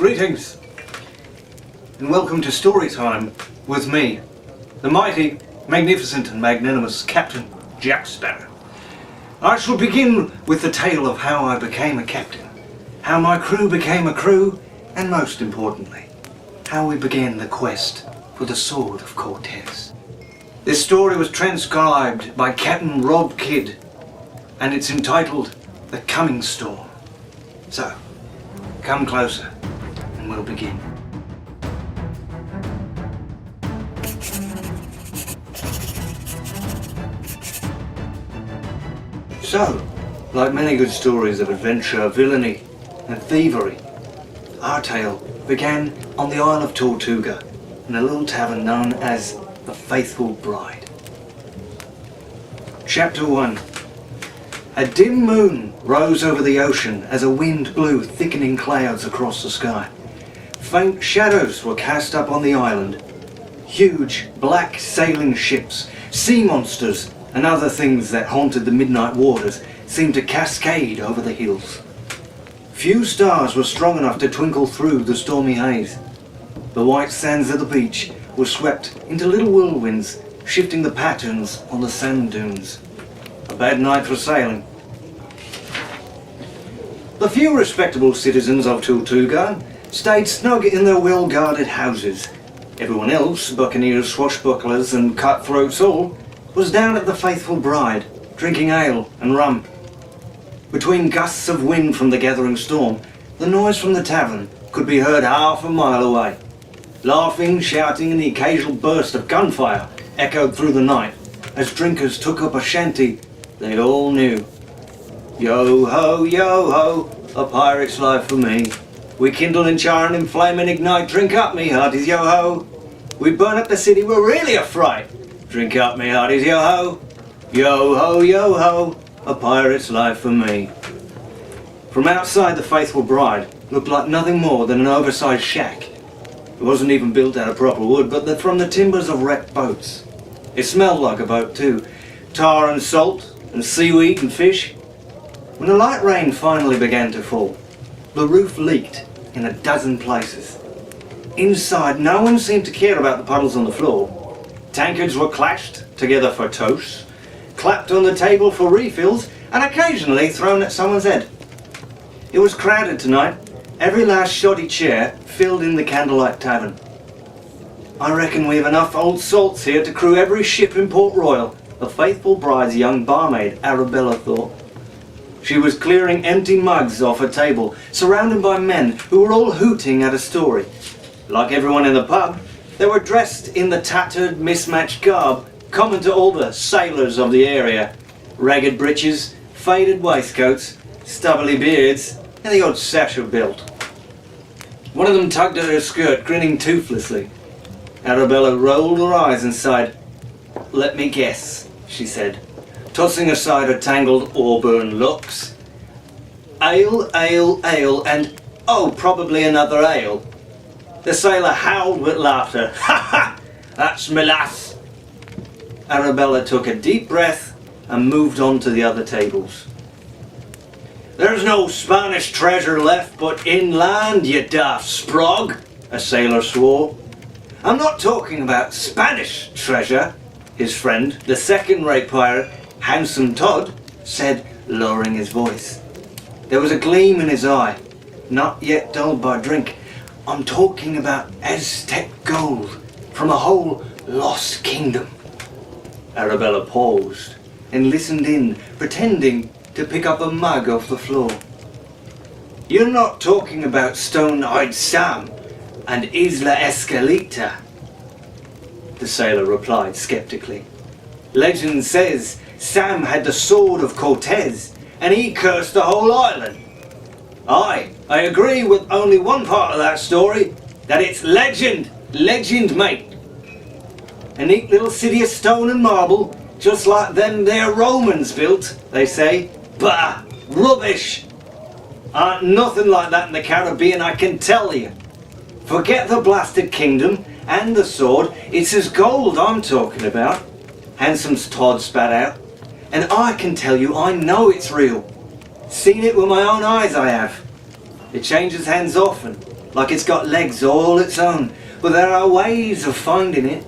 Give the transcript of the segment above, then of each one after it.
Greetings, and welcome to Storytime with me, the mighty, magnificent and magnanimous Captain Jack Sparrow. I shall begin with the tale of how I became a captain, how my crew became a crew, and most importantly, how we began the quest for the Sword of Cortés. This story was transcribed by Captain Rob Kidd, and it's entitled The Coming Storm. So, come closer, and we'll begin. So, like many good stories of adventure, villainy, and thievery, our tale began on the Isle of Tortuga, in a little tavern known as the Faithful Bride. Chapter 1. A dim moon rose over the ocean as a wind blew thickening clouds across the sky. Faint shadows were cast up on the island. Huge, black sailing ships, sea monsters, and other things that haunted the midnight waters seemed to cascade over the hills. Few stars were strong enough to twinkle through the stormy haze. The white sands of the beach were swept into little whirlwinds, shifting the patterns on the sand dunes. A bad night for sailing. The few respectable citizens of Tortuga stayed snug in their well-guarded houses. Everyone else, buccaneers, swashbucklers and cutthroats all, was down at the Faithful Bride, drinking ale and rum. Between gusts of wind from the gathering storm, the noise from the tavern could be heard half a mile away. Laughing, shouting, and the occasional burst of gunfire echoed through the night as drinkers took up a shanty they all knew. Yo ho, a pirate's life for me. We kindle and char and inflame and ignite, drink up me hearties, yo ho. We burn up the city, we're really a fright. Drink up me hearties, yo ho. Yo ho, a pirate's life for me. From outside, the Faithful Bride looked like nothing more than an oversized shack. It wasn't even built out of proper wood, but from the timbers of wrecked boats. It smelled like a boat too. Tar and salt, and seaweed and fish. When a light rain finally began to fall, the roof leaked in a dozen places. Inside, no one seemed to care about the puddles on the floor. Tankards were clashed together for toasts, clapped on the table for refills, and occasionally thrown at someone's head. It was crowded tonight, every last shoddy chair filled in the candlelight tavern. I reckon we have enough old salts here to crew every ship in Port Royal, the Faithful Bride's young barmaid, Arabella, thought. She was clearing empty mugs off her table, surrounded by men who were all hooting at a story. Like everyone in the pub, they were dressed in the tattered, mismatched garb common to all the sailors of the area. Ragged breeches, faded waistcoats, stubbly beards, and the odd satchel belt. One of them tugged at her skirt, grinning toothlessly. Arabella rolled her eyes and sighed. "Let me guess," she said, tossing aside her tangled auburn locks. "Ale, and oh, probably another ale." The sailor howled with laughter. "Ha ha! That's me lass!" Arabella took a deep breath and moved on to the other tables. "There's no Spanish treasure left but inland, you daft sprog," a sailor swore. "I'm not talking about Spanish treasure," his friend, the second-rate pirate, Handsome Todd, said, lowering his voice. There was a gleam in his eye, not yet dulled by drink. "I'm talking about Aztec gold from a whole lost kingdom." Arabella paused and listened in, pretending to pick up a mug off the floor. "You're not talking about Stone-Eyed Sam and Isla Escalita?" the sailor replied skeptically. "Legend says Sam had the Sword of Cortés and he cursed the whole island." "Aye, I agree with only one part of that story, that it's legend, mate. A neat little city of stone and marble, just like them there Romans built, they say. Bah, rubbish! Aren't nothing like that in the Caribbean, I can tell you. Forget the blasted kingdom and the sword, it's his gold I'm talking about," Handsome's Todd spat out. "And I can tell you I know it's real. Seen it with my own eyes, I have. It changes hands often, like it's got legs all its own, but there are ways of finding it.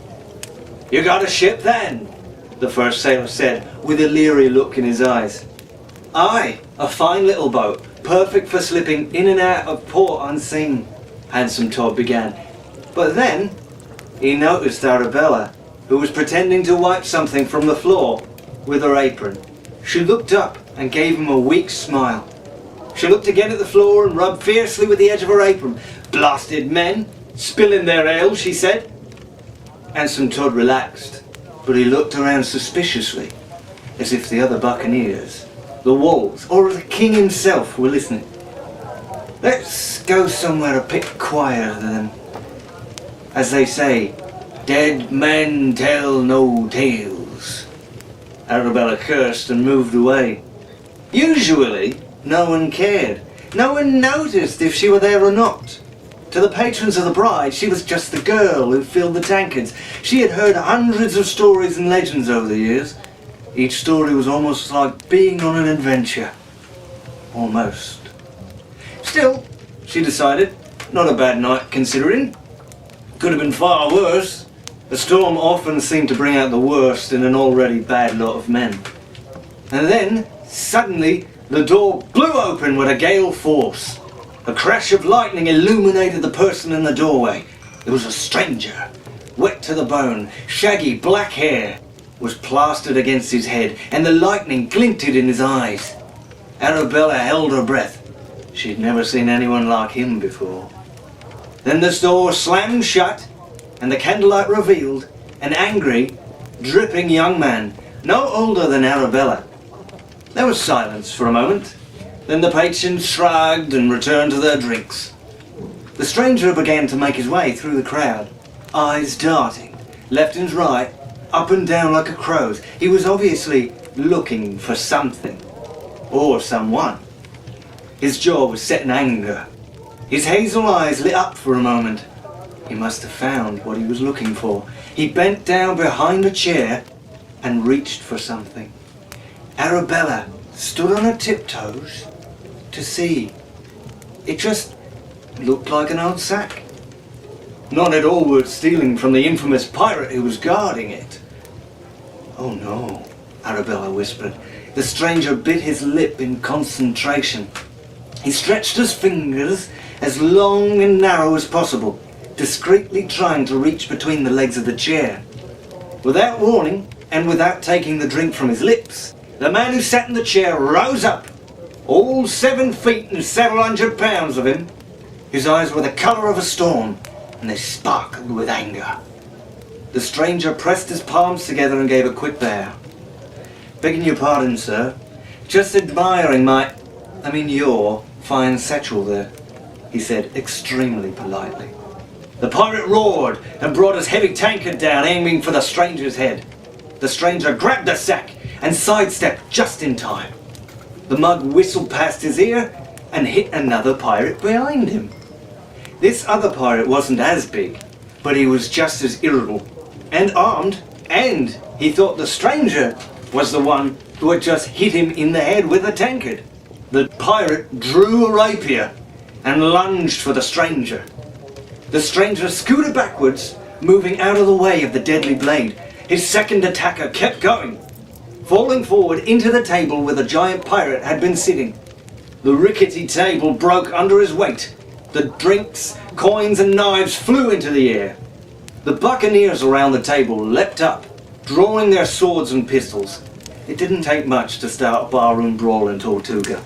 You got a ship then? The first sailor said, with a leery look in his eyes. Aye, a fine little boat, perfect for slipping in and out of port unseen, Handsome Todd began. But then, he noticed Arabella, who was pretending to wipe something from the floor with her apron. She looked up and gave him a weak smile. She looked again at the floor and rubbed fiercely with the edge of her apron. Blasted men, spilling their ale, she said. Handsome Todd relaxed, but he looked around suspiciously, as if the other buccaneers, the walls, or the king himself were listening. Let's go somewhere a bit quieter than, as they say, dead men tell no tales. Arabella cursed and moved away. Usually, no one cared. No one noticed if she were there or not. To the patrons of the bride, she was just the girl who filled the tankards. She had heard hundreds of stories and legends over the years. Each story was almost like being on an adventure. Almost. Still, she decided, not a bad night considering. Could have been far worse. The storm often seemed to bring out the worst in an already bad lot of men. And then, suddenly, the door blew open with a gale force. A crash of lightning illuminated the person in the doorway. It was a stranger, wet to the bone, shaggy black hair was plastered against his head, and the lightning glinted in his eyes. Arabella held her breath. She'd never seen anyone like him before. Then the door slammed shut, and the candlelight revealed an angry, dripping young man, no older than Arabella. There was silence for a moment. Then the patrons shrugged and returned to their drinks. The stranger began to make his way through the crowd, eyes darting, left and right, up and down like a crow's. He was obviously looking for something, or someone. His jaw was set in anger. His hazel eyes lit up for a moment. He must have found what he was looking for. He bent down behind a chair and reached for something. Arabella stood on her tiptoes to see. It just looked like an old sack. Not at all worth stealing from the infamous pirate who was guarding it. Oh no, Arabella whispered. The stranger bit his lip in concentration. He stretched his fingers as long and narrow as possible, discreetly trying to reach between the legs of the chair. Without warning, and without taking the drink from his lips, the man who sat in the chair rose up, all 7 feet and several hundred pounds of him. His eyes were the colour of a storm, and they sparkled with anger. The stranger pressed his palms together and gave a quick bow. Begging your pardon, sir. Just admiring your fine satchel there, he said extremely politely. The pirate roared and brought his heavy tankard down, aiming for the stranger's head. The stranger grabbed the sack and sidestepped just in time. The mug whistled past his ear and hit another pirate behind him. This other pirate wasn't as big, but he was just as irritable and armed, and he thought the stranger was the one who had just hit him in the head with a tankard. The pirate drew a rapier and lunged for the stranger. The stranger scooted backwards, moving out of the way of the deadly blade. His second attacker kept going, falling forward into the table where the giant pirate had been sitting. The rickety table broke under his weight. The drinks, coins and knives flew into the air. The buccaneers around the table leapt up, drawing their swords and pistols. It didn't take much to start a barroom brawl in Tortuga.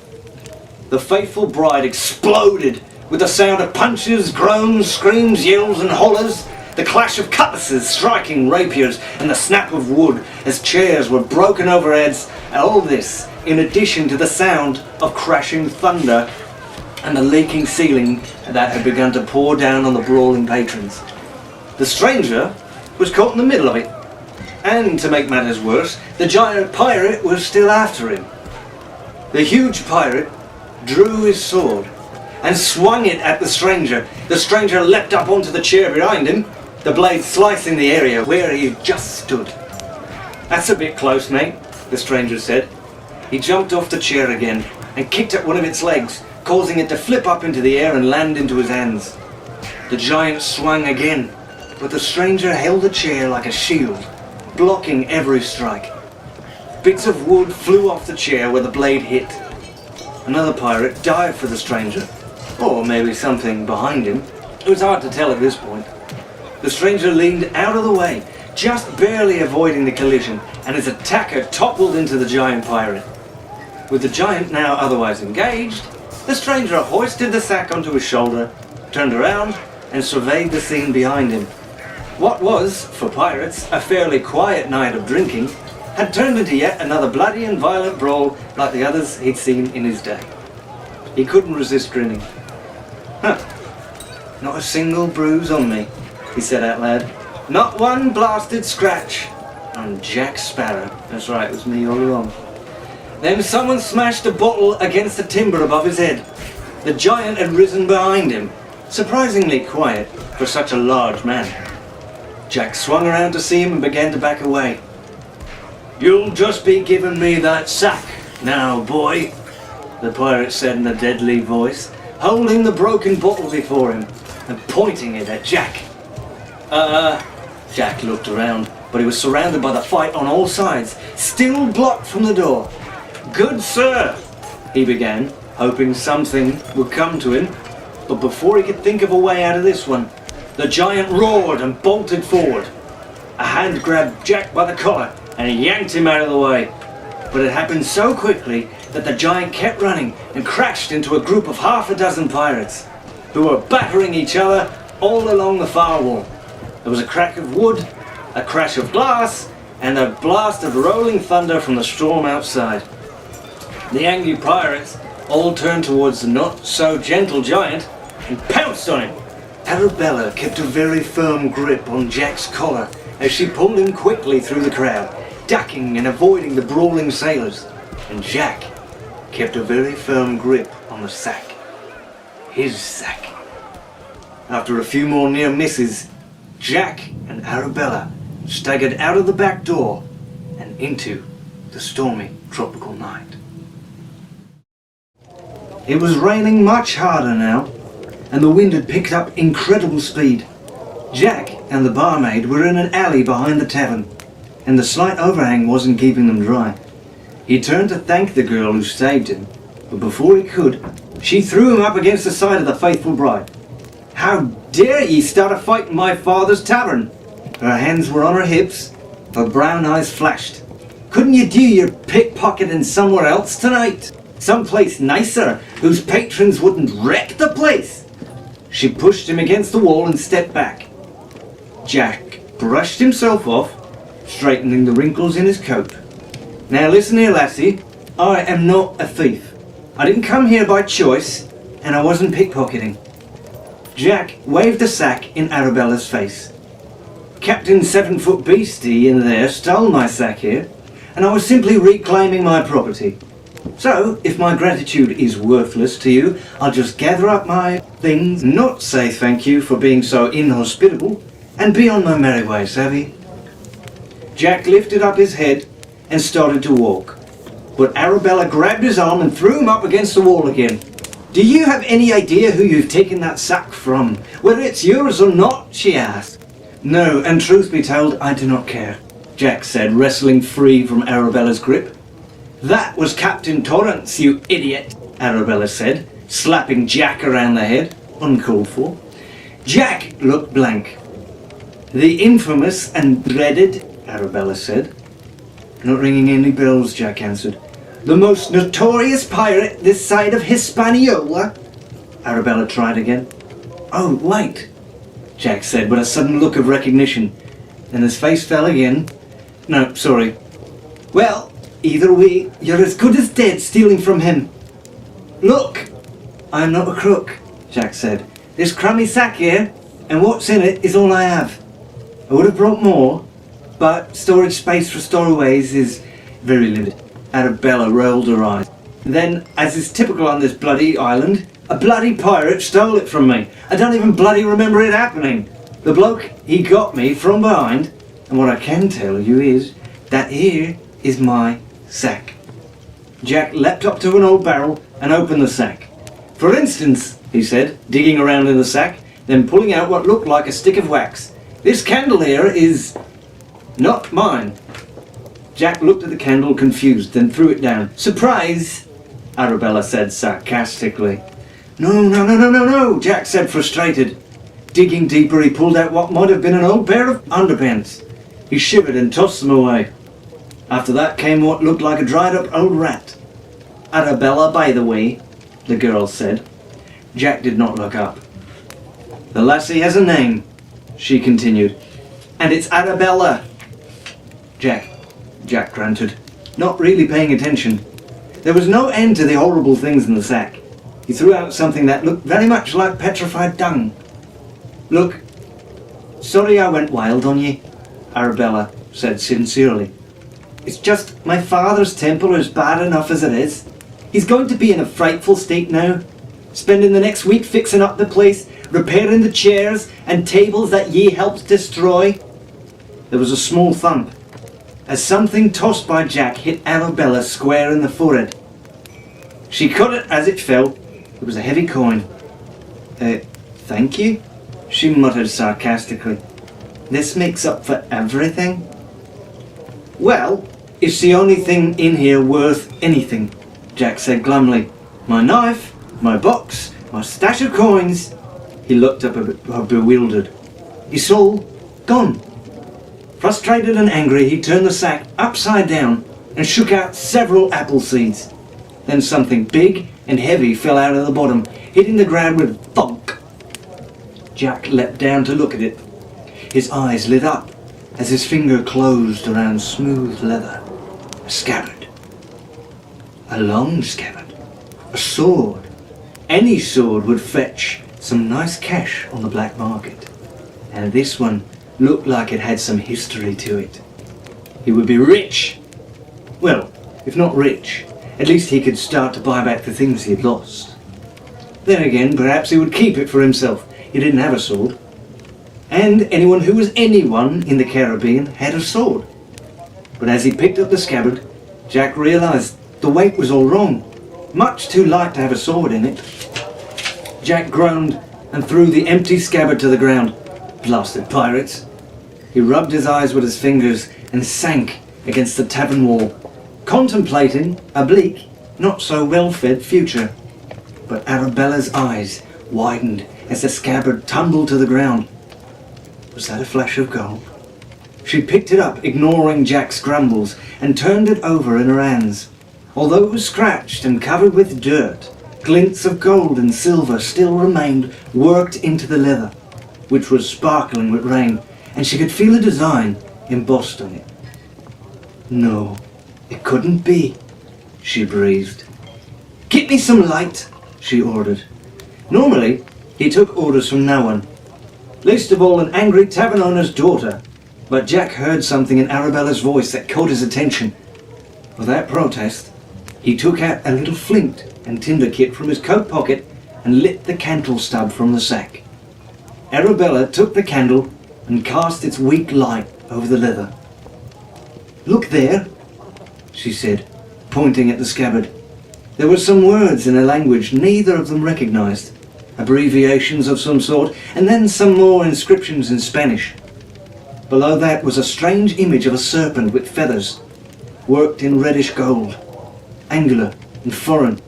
The faithful bride exploded with the sound of punches, groans, screams, yells and hollers, the clash of cutlasses striking rapiers and the snap of wood as chairs were broken over heads, and all this in addition to the sound of crashing thunder and the leaking ceiling that had begun to pour down on the brawling patrons. The stranger was caught in the middle of it, and to make matters worse, the giant pirate was still after him. The huge pirate drew his sword and swung it at the stranger. The stranger leapt up onto the chair behind him, the blade slicing the area where he had just stood. That's a bit close, mate, the stranger said. He jumped off the chair again and kicked at one of its legs, causing it to flip up into the air and land into his hands. The giant swung again, but the stranger held the chair like a shield, blocking every strike. Bits of wood flew off the chair where the blade hit. Another pirate dived for the stranger, or maybe something behind him. It was hard to tell at this point. The stranger leaned out of the way, just barely avoiding the collision, and his attacker toppled into the giant pirate. With the giant now otherwise engaged, the stranger hoisted the sack onto his shoulder, turned around, and surveyed the scene behind him. What was, for pirates, a fairly quiet night of drinking, had turned into yet another bloody and violent brawl like the others he'd seen in his day. He couldn't resist grinning. Huh. Not a single bruise on me, he said out loud. Not one blasted scratch. I'm Jack Sparrow. That's right, it was me all along. Then someone smashed a bottle against the timber above his head. The giant had risen behind him, surprisingly quiet for such a large man. Jack swung around to see him and began to back away. You'll just be giving me that sack now, boy, the pirate said in a deadly voice, holding the broken bottle before him and pointing it at Jack. Jack looked around, but he was surrounded by the fight on all sides, still blocked from the door. Good sir, he began, hoping something would come to him, but before he could think of a way out of this one, the giant roared and bolted forward. A hand grabbed Jack by the collar and yanked him out of the way. But it happened so quickly that the giant kept running and crashed into a group of half a dozen pirates who were battering each other all along the far wall. There was a crack of wood, a crash of glass, and a blast of rolling thunder from the storm outside. The angry pirates all turned towards the not-so-gentle giant and pounced on him. Arabella kept a very firm grip on Jack's collar as she pulled him quickly through the crowd, ducking and avoiding the brawling sailors. And Jack kept a very firm grip on the sack. His sack. After a few more near misses, Jack and Arabella staggered out of the back door and into the stormy tropical night. It was raining much harder now, and the wind had picked up incredible speed. Jack and the barmaid were in an alley behind the tavern, and the slight overhang wasn't keeping them dry. He turned to thank the girl who saved him, but before he could, she threw him up against the side of the faithful bride. How dare ye start a fight in my father's tavern? Her hands were on her hips, her brown eyes flashed. Couldn't you do your pickpocketing somewhere else tonight? Someplace nicer, whose patrons wouldn't wreck the place? She pushed him against the wall and stepped back. Jack brushed himself off, straightening the wrinkles in his coat. Now listen here, lassie. I am not a thief. I didn't come here by choice, and I wasn't pickpocketing. Jack waved the sack in Arabella's face. Captain 7-foot Beastie in there stole my sack here, and I was simply reclaiming my property. So, if my gratitude is worthless to you, I'll just gather up my things, not say thank you for being so inhospitable, and be on my merry way, savvy? Jack lifted up his head and started to walk, but Arabella grabbed his arm and threw him up against the wall again. Do you have any idea who you've taken that sack from? Whether it's yours or not? She asked. No, and truth be told, I do not care, Jack said, wrestling free from Arabella's grip. That was Captain Torrance, you idiot, Arabella said, slapping Jack around the head, uncalled for. Jack looked blank. The infamous and dreaded, Arabella said. Not ringing any bells, Jack answered. The most notorious pirate this side of Hispaniola? Arabella tried again. Oh, wait, Jack said with a sudden look of recognition. Then his face fell again. No, sorry. Well, either way, you're as good as dead stealing from him. Look, I'm not a crook, Jack said. This crummy sack here, and what's in it is all I have. I would have brought more, but storage space for stowaways is very limited. Arabella rolled her eyes. Then, as is typical on this bloody island, a bloody pirate stole it from me. I don't even bloody remember it happening. The bloke, he got me from behind, and what I can tell you is that here is my sack. Jack leapt up to an old barrel and opened the sack. For instance, he said, digging around in the sack, then pulling out what looked like a stick of wax. "This candle here is not mine." Jack looked at the candle confused, then threw it down. "Surprise," Arabella said sarcastically. No, Jack said, frustrated. Digging deeper, he pulled out what might have been an old pair of underpants. He shivered and tossed them away. After that came what looked like a dried-up old rat. "Arabella, by the way," the girl said. Jack did not look up. "The lassie has a name," she continued, "and it's Arabella." Jack grunted, not really paying attention. There was no end to the horrible things in the sack. He threw out something that looked very much like petrified dung. "Look, sorry I went wild on ye," Arabella said sincerely. "It's just my father's temper is bad enough as it is. He's going to be in a frightful state now, spending the next week fixing up the place, repairing the chairs and tables that ye helped destroy." There was a small thump, as something tossed by Jack hit Arabella square in the forehead. She caught it as it fell. It was a heavy coin. Thank you," she muttered sarcastically. "This makes up for everything." "Well, it's the only thing in here worth anything," Jack said glumly. "My knife, my box, my stash of coins." He looked up a bit bewildered. "It's all gone." Frustrated and angry, he turned the sack upside down and shook out several apple seeds. Then something big and heavy fell out of the bottom, hitting the ground with thunk. Jack leapt down to look at it. His eyes lit up as his finger closed around smooth leather. A scabbard. A long scabbard. A sword. Any sword would fetch some nice cash on the black market. And this one looked like it had some history to it. He would be rich. Well, if not rich, at least he could start to buy back the things he had lost. Then again, perhaps he would keep it for himself. He didn't have a sword. And anyone who was anyone in the Caribbean had a sword. But as he picked up the scabbard, Jack realized the weight was all wrong. Much too light to have a sword in it. Jack groaned and threw the empty scabbard to the ground. Blasted pirates. He rubbed his eyes with his fingers and sank against the tavern wall, contemplating a bleak, not so well-fed future. But Arabella's eyes widened as the scabbard tumbled to the ground. Was that a flash of gold? She picked it up, ignoring Jack's grumbles, and turned it over in her hands. Although it was scratched and covered with dirt, glints of gold and silver still remained worked into the leather, which was sparkling with rain, and she could feel a design embossed on it. "No, it couldn't be," she breathed. "Get me some light," she ordered. Normally, he took orders from no one, least of all an angry tavern owner's daughter, but Jack heard something in Arabella's voice that caught his attention. Without protest, he took out a little flint and tinder kit from his coat pocket and lit the candle stub from the sack. Arabella took the candle and cast its weak light over the leather. "Look there," she said, pointing at the scabbard. There were some words in a language neither of them recognized, abbreviations of some sort, and then some more inscriptions in Spanish. Below that was a strange image of a serpent with feathers, worked in reddish gold, angular and foreign.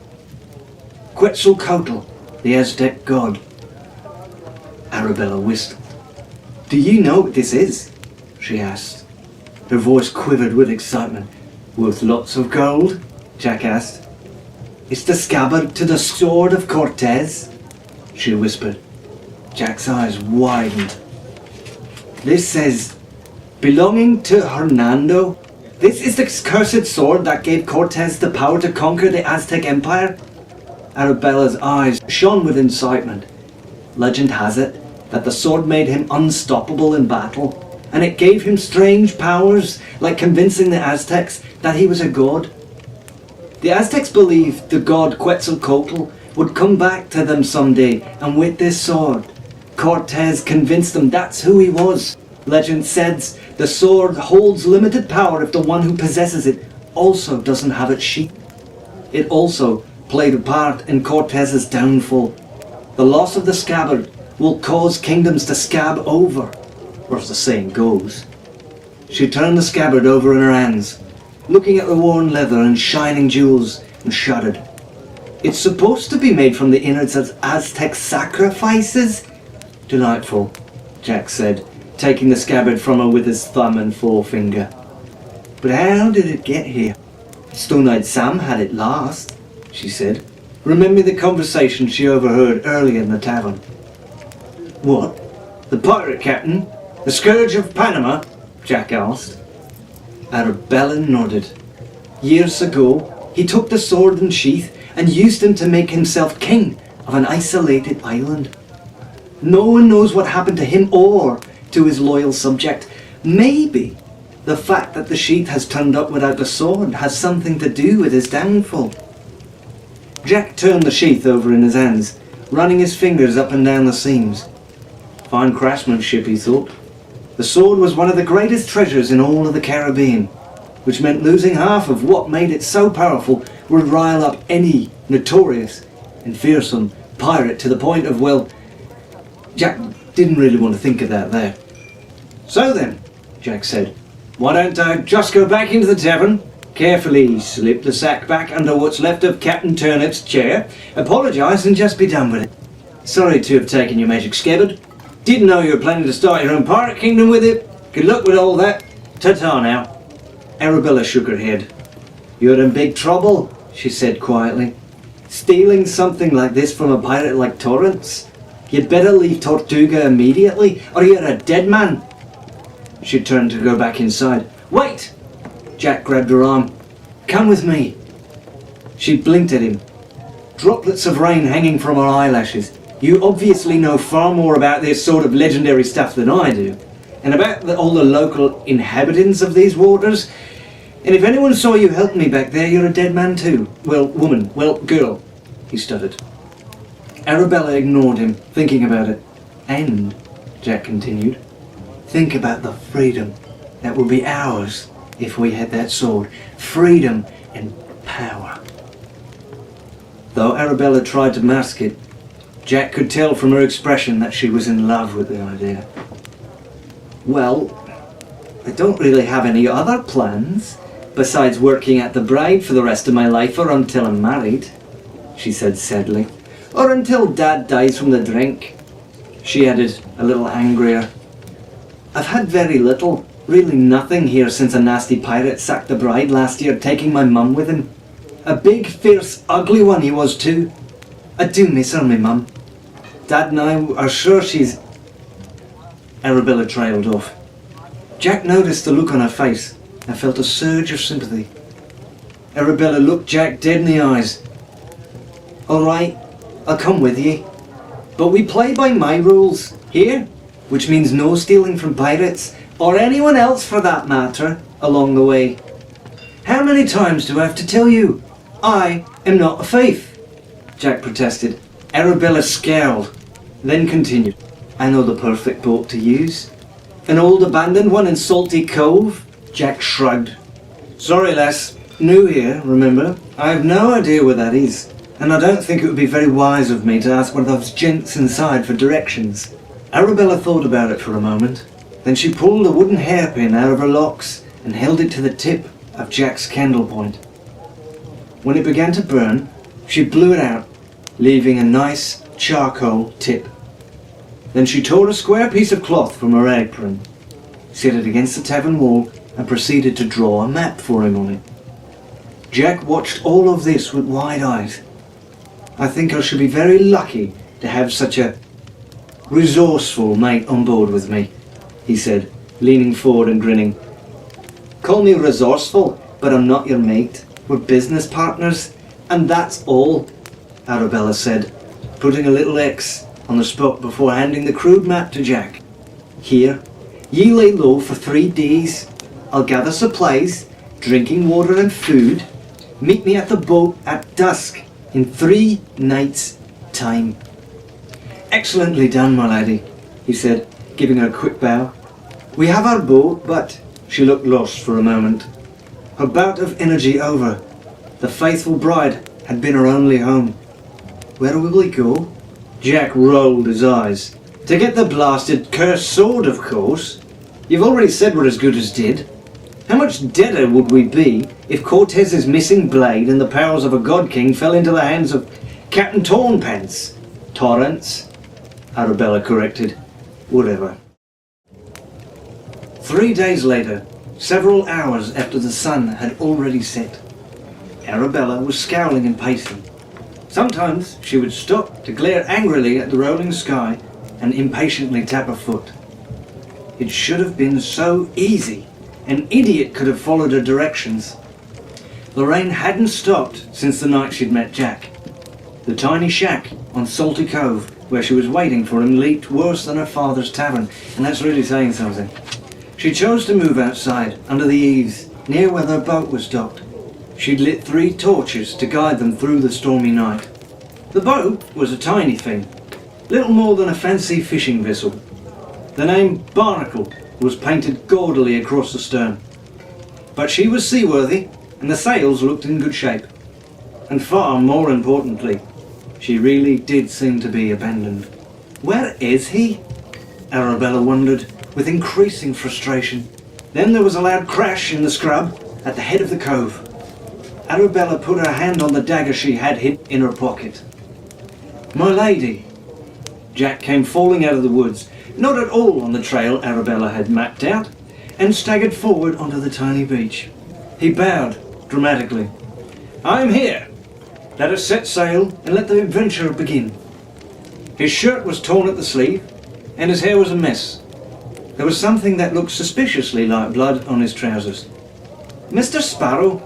Quetzalcoatl, the Aztec god. Arabella whistled. "Do you know what this is?" she asked. Her voice quivered with excitement. "Worth lots of gold?" Jack asked. "It's the scabbard to the Sword of Cortés," she whispered. Jack's eyes widened. "This says, belonging to Hernando. This is the cursed sword that gave Cortés the power to conquer the Aztec Empire." Arabella's eyes shone with incitement. "Legend has it that the sword made him unstoppable in battle, and it gave him strange powers, like convincing the Aztecs that he was a god. The Aztecs believed the god Quetzalcoatl would come back to them someday, and with this sword, Cortés convinced them that's who he was. Legend says the sword holds limited power if the one who possesses it also doesn't have its sheath. It also played a part in Cortés's downfall. The loss of the scabbard will cause kingdoms to scab over, or as the saying goes. She turned the scabbard over in her hands, looking at the worn leather and shining jewels, and shuddered. It's supposed to be made from the innards of Aztec sacrifices? Delightful, Jack said, taking the scabbard from her with his thumb and forefinger. But how did it get here? Stone-Eyed Sam had it last, she said, remembering the conversation she overheard earlier in the tavern. What? The pirate captain? The Scourge of Panama? Jack asked. Arabella nodded. Years ago, he took the sword and sheath and used him to make himself king of an isolated island. No one knows what happened to him or to his loyal subject. Maybe the fact that the sheath has turned up without the sword has something to do with his downfall. Jack turned the sheath over in his hands, running his fingers up and down the seams. Fine craftsmanship, he thought. The sword was one of the greatest treasures in all of the Caribbean, which meant losing half of what made it so powerful would rile up any notorious and fearsome pirate to the point of, well, Jack didn't really want to think of that there. So then, Jack said, why don't I just go back into the tavern, carefully slip the sack back under what's left of Captain Turnip's chair, apologise and just be done with it. Sorry to have taken your magic scabbard. Didn't know you were planning to start your own pirate kingdom with it. Good luck with all that. Ta-ta now. Arabella shook her head. You're in big trouble, she said quietly. Stealing something like this from a pirate like Torrance? You'd better leave Tortuga immediately, or you're a dead man. She turned to go back inside. Wait! Jack grabbed her arm. Come with me. She blinked at him. Droplets of rain hanging from her eyelashes. You obviously know far more about this sort of legendary stuff than I do, and about all the local inhabitants of these waters. And if anyone saw you help me back there, you're a dead man too. Well, woman, well, girl, he stuttered. Arabella ignored him, thinking about it. And, Jack continued, think about the freedom that would be ours if we had that sword. Freedom and power. Though Arabella tried to mask it, Jack could tell from her expression that she was in love with the idea. Well, I don't really have any other plans, besides working at the Bride for the rest of my life or until I'm married, she said sadly. Or until Dad dies from the drink, she added, a little angrier. I've had very little, really nothing here since a nasty pirate sacked the Bride last year, taking my mum with him. A big, fierce, ugly one he was too. I do miss her, my mum. Dad and I are sure she's... Arabella trailed off. Jack noticed the look on her face and felt a surge of sympathy. Arabella looked Jack dead in the eyes. All right, I'll come with ye. But we play by my rules here, which means no stealing from pirates, or anyone else for that matter, along the way. How many times do I have to tell you? I am not a thief, Jack protested. Arabella scowled, then continued. I know the perfect boat to use. An old abandoned one in Salty Cove? Jack shrugged. Sorry, lass. New here, remember? I have no idea where that is, and I don't think it would be very wise of me to ask one of those gents inside for directions. Arabella thought about it for a moment. Then she pulled a wooden hairpin out of her locks and held it to the tip of Jack's candle point. When it began to burn, she blew it out, leaving a nice charcoal tip. Then she tore a square piece of cloth from her apron, set it against the tavern wall, and proceeded to draw a map for him on it. Jack watched all of this with wide eyes. I think I should be very lucky to have such a resourceful mate on board with me, he said, leaning forward and grinning. Call me resourceful, but I'm not your mate. We're business partners, and that's all, Arabella said, putting a little X on the spot before handing the crude map to Jack. Here, ye lay low for 3 days. I'll gather supplies, drinking water and food. Meet me at the boat at dusk in 3 nights' time. Excellently done, my laddie, he said, giving her a quick bow. We have our boat, but... She looked lost for a moment. Her bout of energy over. The faithful bride had been her only home. Where will we go? Jack rolled his eyes. To get the blasted cursed sword, of course. You've already said we're as good as dead. How much deader would we be if Cortez's missing blade and the powers of a god king fell into the hands of Captain Torrance? Arabella corrected. Whatever. 3 days later, several hours after the sun had already set, Arabella was scowling and pacing. Sometimes she would stop to glare angrily at the rolling sky and impatiently tap her foot. It should have been so easy. An idiot could have followed her directions. The rain hadn't stopped since the night she'd met Jack. The tiny shack on Salty Cove where she was waiting for him leaked worse than her father's tavern, and that's really saying something. She chose to move outside, under the eaves, near where their boat was docked. She'd lit 3 torches to guide them through the stormy night. The boat was a tiny thing, little more than a fancy fishing vessel. The name Barnacle was painted gaudily across the stern. But she was seaworthy, and the sails looked in good shape. And far more importantly, she really did seem to be abandoned. Where is he? Arabella wondered, with increasing frustration. Then there was a loud crash in the scrub at the head of the cove. Arabella put her hand on the dagger she had hid in her pocket. My lady. Jack came falling out of the woods, not at all on the trail Arabella had mapped out, and staggered forward onto the tiny beach. He bowed dramatically. I am here. Let us set sail and let the adventure begin. His shirt was torn at the sleeve, and his hair was a mess. There was something that looked suspiciously like blood on his trousers. Mr. Sparrow,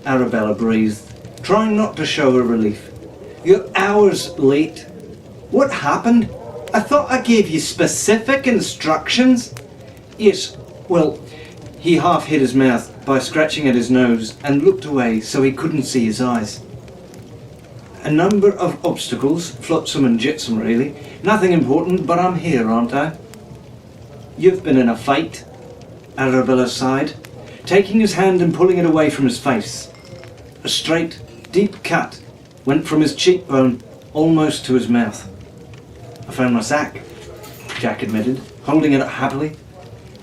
Arabella breathed, trying not to show her relief. You're hours late. What happened? I thought I gave you specific instructions. Yes, well, he half hid his mouth by scratching at his nose and looked away so he couldn't see his eyes. A number of obstacles, flotsam and jetsam really. Nothing important, but I'm here, aren't I? You've been in a fight, Arabella sighed, taking his hand and pulling it away from his face. A straight, deep cut went from his cheekbone almost to his mouth. I found my sack, Jack admitted, holding it up happily.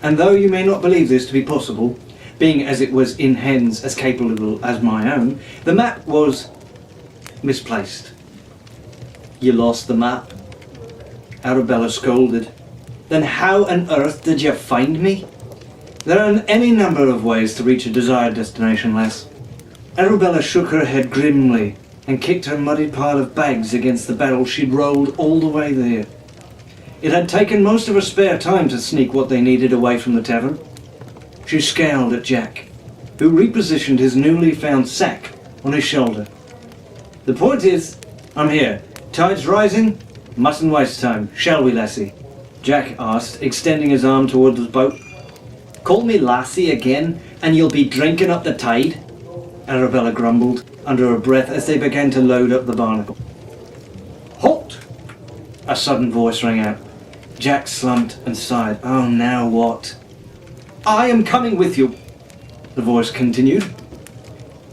And though you may not believe this to be possible, being as it was in hands as capable as my own, the map was misplaced. You lost the map? Arabella scolded. Then how on earth did you find me? There are any number of ways to reach a desired destination, lass. Arabella shook her head grimly and kicked her muddy pile of bags against the barrel she'd rolled all the way there. It had taken most of her spare time to sneak what they needed away from the tavern. She scowled at Jack, who repositioned his newly found sack on his shoulder. The point is, I'm here. Tide's rising. Mustn't waste time, shall we, lassie? Jack asked, extending his arm towards the boat. Call me lassie again, and you'll be drinking up the tide, Arabella grumbled under her breath as they began to load up the barnacle. Halt! A sudden voice rang out. Jack slumped and sighed. Oh, now what? I am coming with you, the voice continued.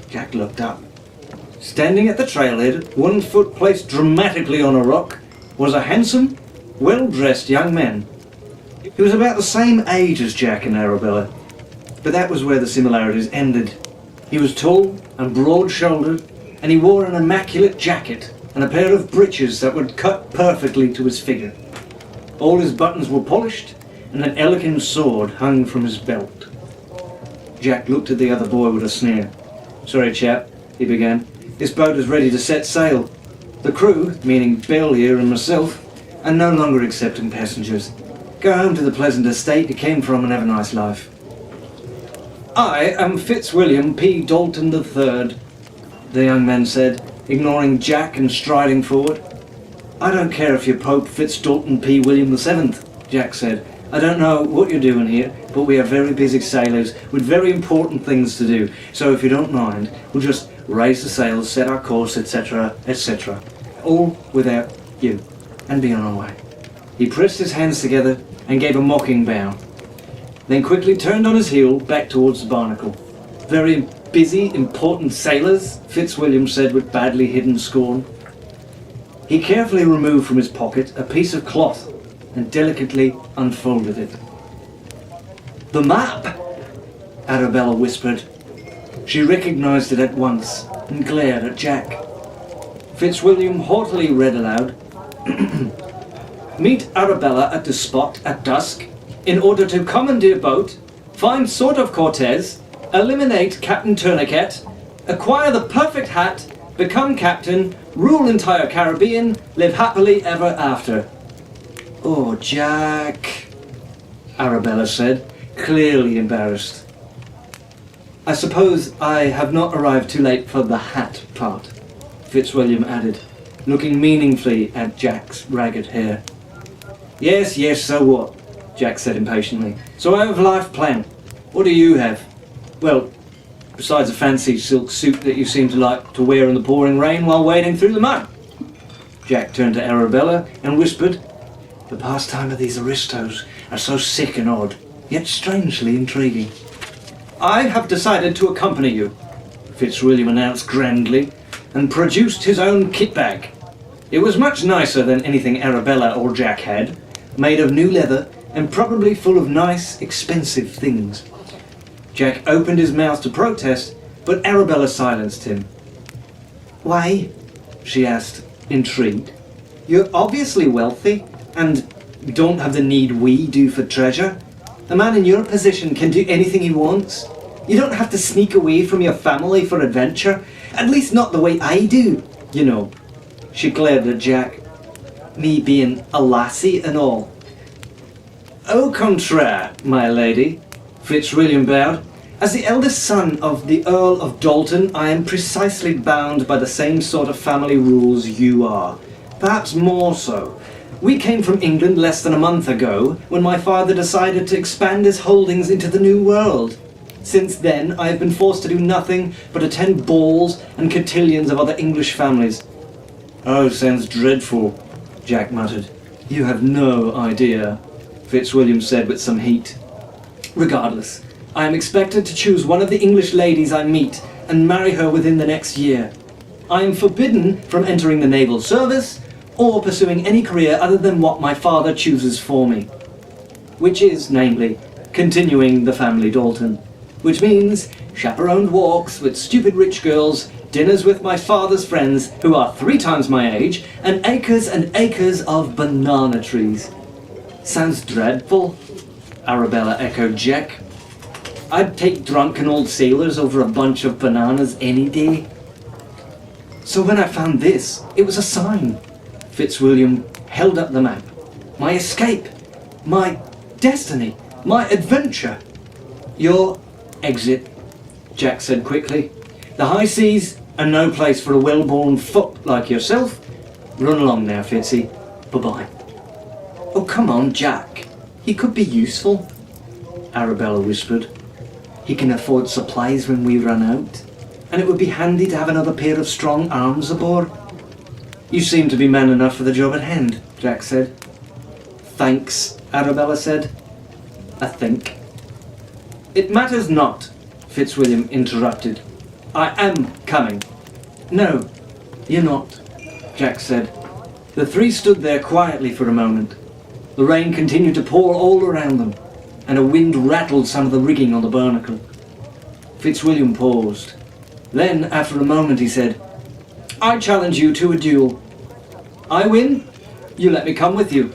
Jack looked up. Standing at the trailhead, one foot placed dramatically on a rock, was a handsome, well-dressed young man. He was about the same age as Jack and Arabella, but that was where the similarities ended. He was tall and broad-shouldered, and he wore an immaculate jacket and a pair of breeches that would cut perfectly to his figure. All his buttons were polished, and an elegant sword hung from his belt. Jack looked at the other boy with a sneer. Sorry, chap, he began. This boat is ready to set sail. The crew, meaning Bill here and myself, are no longer accepting passengers. Go home to the pleasant estate you came from and have a nice life. I am Fitzwilliam P. Dalton III, the young man said, ignoring Jack and striding forward. I don't care if you're Pope Fitzdalton P. William VII, Jack said. I don't know what you're doing here, but we are very busy sailors with very important things to do, so if you don't mind, we'll just raise the sails, set our course, etc., etc. All without you, and be on our way. He pressed his hands together and gave a mocking bow, then quickly turned on his heel back towards the barnacle. Very busy, important sailors, Fitzwilliam said with badly hidden scorn. He carefully removed from his pocket a piece of cloth and delicately unfolded it. "The map!" Arabella whispered. She recognized it at once and glared at Jack. Fitzwilliam haughtily read aloud, "Meet Arabella at the spot at dusk in order to commandeer boat, find Sword of Cortés, eliminate Captain Tourniquet, acquire the perfect hat, become captain, rule entire Caribbean, live happily ever after." "Oh, Jack," Arabella said, clearly embarrassed. "I suppose I have not arrived too late for the hat part," Fitzwilliam added, looking meaningfully at Jack's ragged hair. Yes, so what?" Jack said impatiently. "So I have a life plan. What do you have? Well, besides a fancy silk suit that you seem to like to wear in the pouring rain while wading through the mud." Jack turned to Arabella and whispered, "The pastime of these aristos are so sick and odd, yet strangely intriguing." "I have decided to accompany you," Fitzwilliam announced grandly, and produced his own kit bag. It was much nicer than anything Arabella or Jack had, made of new leather and probably full of nice, expensive things. Jack opened his mouth to protest, but Arabella silenced him. "Why?" she asked, intrigued. "You're obviously wealthy, and don't have the need we do for treasure. A man in your position can do anything he wants. You don't have to sneak away from your family for adventure, at least not the way I do, you know." She glared at Jack. "Me being a lassie and all." "Au contraire, my lady," Fitzwilliam bowed. "As the eldest son of the Earl of Dalton, I am precisely bound by the same sort of family rules you are. Perhaps more so. We came from England less than a month ago, when my father decided to expand his holdings into the New World. Since then, I have been forced to do nothing but attend balls and cotillions of other English families." "Oh, sounds dreadful," Jack muttered. "You have no idea," Fitzwilliam said with some heat. "Regardless, I am expected to choose one of the English ladies I meet and marry her within the next year. I am forbidden from entering the naval service or pursuing any career other than what my father chooses for me. Which is, namely, continuing the family Dalton. Which means chaperoned walks with stupid rich girls, dinners with my father's friends who are 3 times my age, and acres of banana trees." "Sounds dreadful," Arabella echoed Jack. "I'd take drunken old sailors over a bunch of bananas any day." "So when I found this, it was a sign." Fitzwilliam held up the map. "My escape, my destiny, my adventure." "Your exit," Jack said quickly. "The high seas are no place for a well-born fop like yourself. Run along now, Fitzy. Bye-bye." "Oh, come on, Jack. He could be useful," Arabella whispered. "He can afford supplies when we run out, and it would be handy to have another pair of strong arms aboard." "You seem to be man enough for the job at hand," Jack said. "Thanks," Arabella said. "I think." "It matters not," Fitzwilliam interrupted. "I am coming." "No, you're not," Jack said. The 3 stood there quietly for a moment. The rain continued to pour all around them, and a wind rattled some of the rigging on the Barnacle. Fitzwilliam paused. Then, after a moment, he said, "I challenge you to a duel. I win, you let me come with you.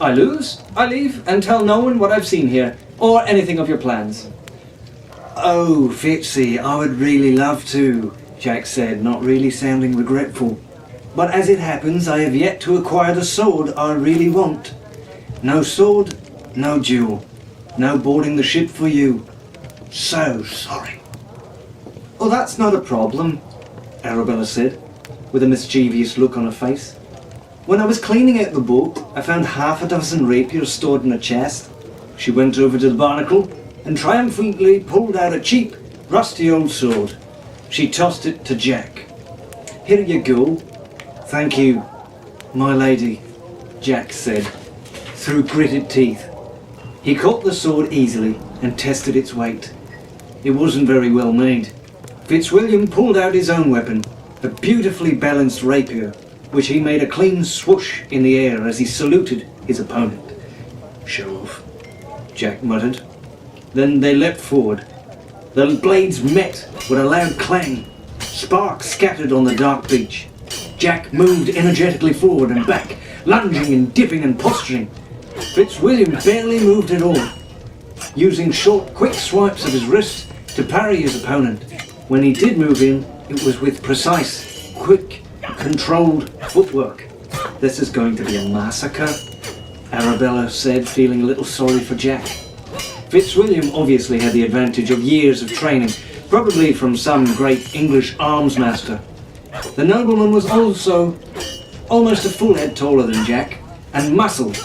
I lose, I leave and tell no one what I've seen here, or anything of your plans." "Oh, Fitzy, I would really love to," Jack said, not really sounding regretful. "But as it happens, I have yet to acquire the sword I really want. No sword, no duel. No boarding the ship for you. So sorry." "Oh, that's not a problem," Arabella said, with a mischievous look on her face. "When I was cleaning out the boat, I found half a dozen rapiers stored in a chest." She went over to the Barnacle and triumphantly pulled out a cheap, rusty old sword. She tossed it to Jack. "Here you go." "Thank you, my lady," Jack said, through gritted teeth. He caught the sword easily and tested its weight. It wasn't very well made. Fitzwilliam pulled out his own weapon, a beautifully balanced rapier. which he made a clean swoosh in the air as he saluted his opponent. "Show off," Jack muttered. Then they leapt forward. The blades met with a loud clang. Sparks scattered on the dark beach. Jack moved energetically forward and back, lunging and dipping and posturing. Fitzwilliam barely moved at all, using short, quick swipes of his wrist to parry his opponent. When he did move in, it was with precise, quick, controlled footwork. "This is going to be a massacre," Arabella said, feeling a little sorry for Jack. Fitzwilliam obviously had the advantage of years of training, probably from some great English arms master. The nobleman was also almost a full head taller than Jack, and muscled,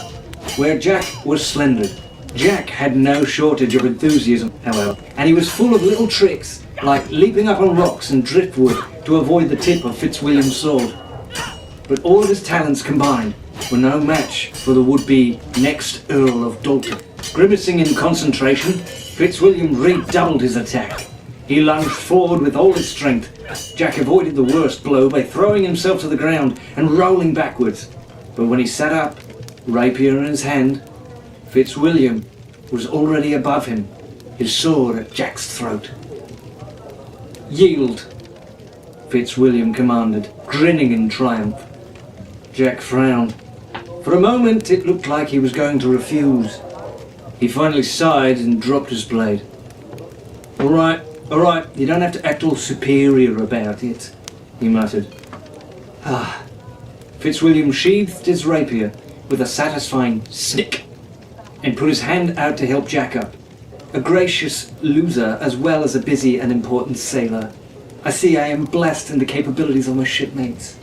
where Jack was slender. Jack had no shortage of enthusiasm, however, and he was full of little tricks, like leaping up on rocks and driftwood to avoid the tip of Fitzwilliam's sword. But all of his talents combined were no match for the would-be next Earl of Dalton. Grimacing in concentration, Fitzwilliam redoubled his attack. He lunged forward with all his strength. Jack avoided the worst blow by throwing himself to the ground and rolling backwards. But when he sat up, rapier in his hand, Fitzwilliam was already above him, his sword at Jack's throat. "Yield," Fitzwilliam commanded, grinning in triumph. Jack frowned. For a moment it looked like he was going to refuse. He finally sighed and dropped his blade. All right, you don't have to act all superior about it," he muttered. Fitzwilliam sheathed his rapier with a satisfying snick and put his hand out to help Jack up. A gracious loser as well as a busy and important sailor. "I see I am blessed in the capabilities of my shipmates."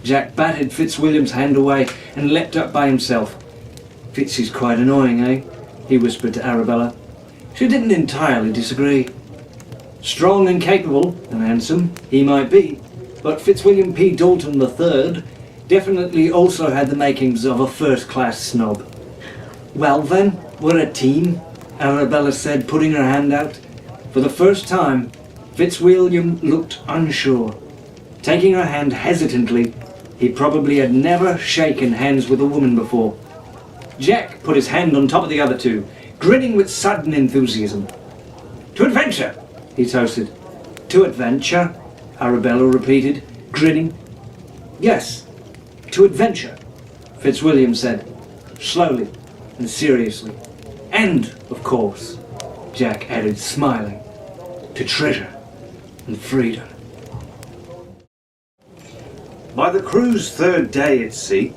Jack batted Fitzwilliam's hand away and leapt up by himself. "Fitzy's quite annoying, eh?" he whispered to Arabella. She didn't entirely disagree. Strong and capable and handsome he might be, but Fitzwilliam P. Dalton III definitely also had the makings of a first-class snob. "Well then, we're a team," Arabella said, putting her hand out. For the first time, Fitzwilliam looked unsure. Taking her hand hesitantly, he probably had never shaken hands with a woman before. Jack put his hand on top of the other two, grinning with sudden enthusiasm. "To adventure!" he toasted. "To adventure?" Arabella repeated, grinning. "Yes, to adventure," Fitzwilliam said, slowly and seriously. "And, of course," Jack added, smiling, "to treasure and freedom." By the crew's third day at sea,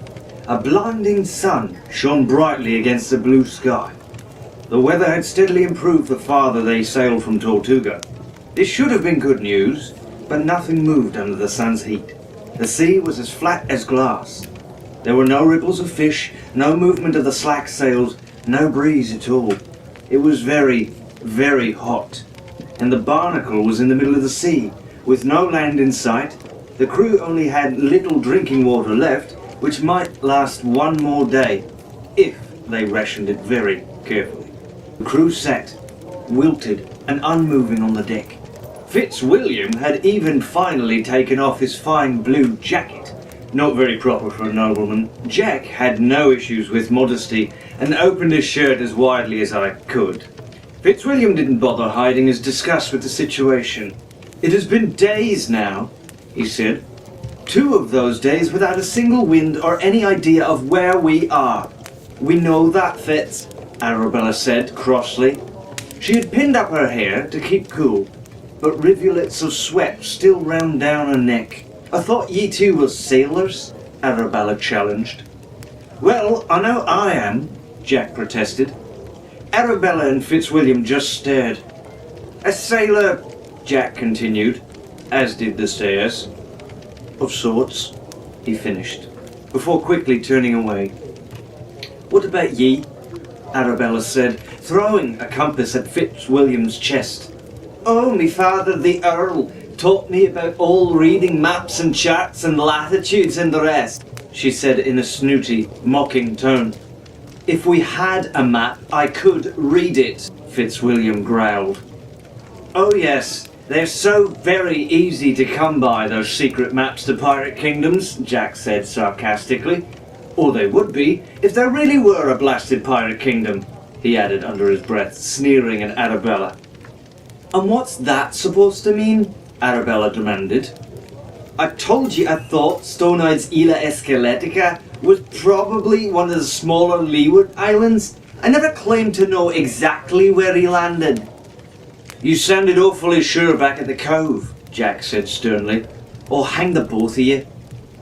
a blinding sun shone brightly against the blue sky. The weather had steadily improved the farther they sailed from Tortuga. This should have been good news, but nothing moved under the sun's heat. The sea was as flat as glass. There were no ripples of fish, no movement of the slack sails, no breeze at all. It was very, very hot, and the Barnacle was in the middle of the sea, with no land in sight. The crew only had little drinking water left, which might last one more day, if they rationed it very carefully. The crew sat, wilted and unmoving on the deck. Fitzwilliam had even finally taken off his fine blue jacket. Not very proper for a nobleman. Jack had no issues with modesty and opened his shirt as widely as I could. Fitzwilliam didn't bother hiding his disgust with the situation. "It has been days now," he said. "2 of those days without a single wind or any idea of where we are." "We know that, Fitz," Arabella said crossly. She had pinned up her hair to keep cool, but rivulets of sweat still ran down her neck. "I thought ye two was sailors," Arabella challenged. "Well, I know I am," Jack protested. Arabella and Fitzwilliam just stared. "A sailor," Jack continued, as did the stairs. "Of sorts," he finished, before quickly turning away. "What about ye?" Arabella said, throwing a compass at Fitzwilliam's chest. "Oh, me father the Earl taught me about all reading maps and charts and latitudes and the rest," she said in a snooty, mocking tone. "If we had a map, I could read it," Fitzwilliam growled. "Oh yes, They're so very easy to come by, those secret maps to pirate kingdoms, Jack said sarcastically. Or they would be, if there really were a blasted pirate kingdom, he added under his breath, sneering at Arabella. And what's that supposed to mean? Arabella demanded. I told you I thought Stone-Eyed's Isla Esqueletica was probably one of the smaller Leeward Islands. I never claimed to know exactly where he landed. You sounded awfully sure back at the cove, Jack said sternly. Or hang the both of you,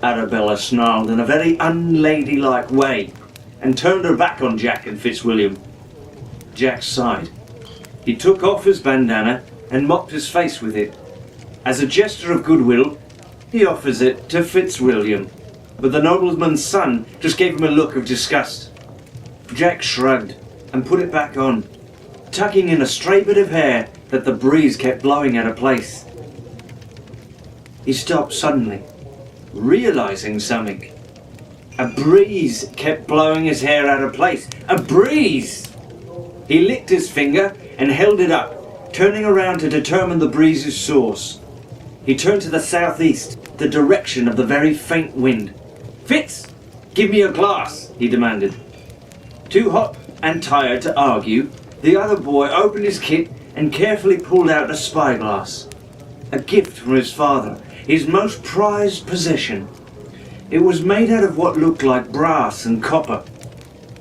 Arabella snarled in a very unladylike way, and turned her back on Jack and Fitzwilliam. Jack sighed. He took off his bandana and mopped his face with it. As a gesture of goodwill, he offers it to Fitzwilliam, but the nobleman's son just gave him a look of disgust. Jack shrugged and put it back on, tucking in a stray bit of hair that the breeze kept blowing out of place. He stopped suddenly, realizing something. A breeze kept blowing his hair out of place. A breeze! He licked his finger and held it up, turning around to determine the breeze's source. He turned to the southeast, the direction of the very faint wind. Fitz, give me a glass, he demanded. Too hot and tired to argue, the other boy opened his kit and carefully pulled out a spyglass. A gift from his father, his most prized possession. It was made out of what looked like brass and copper.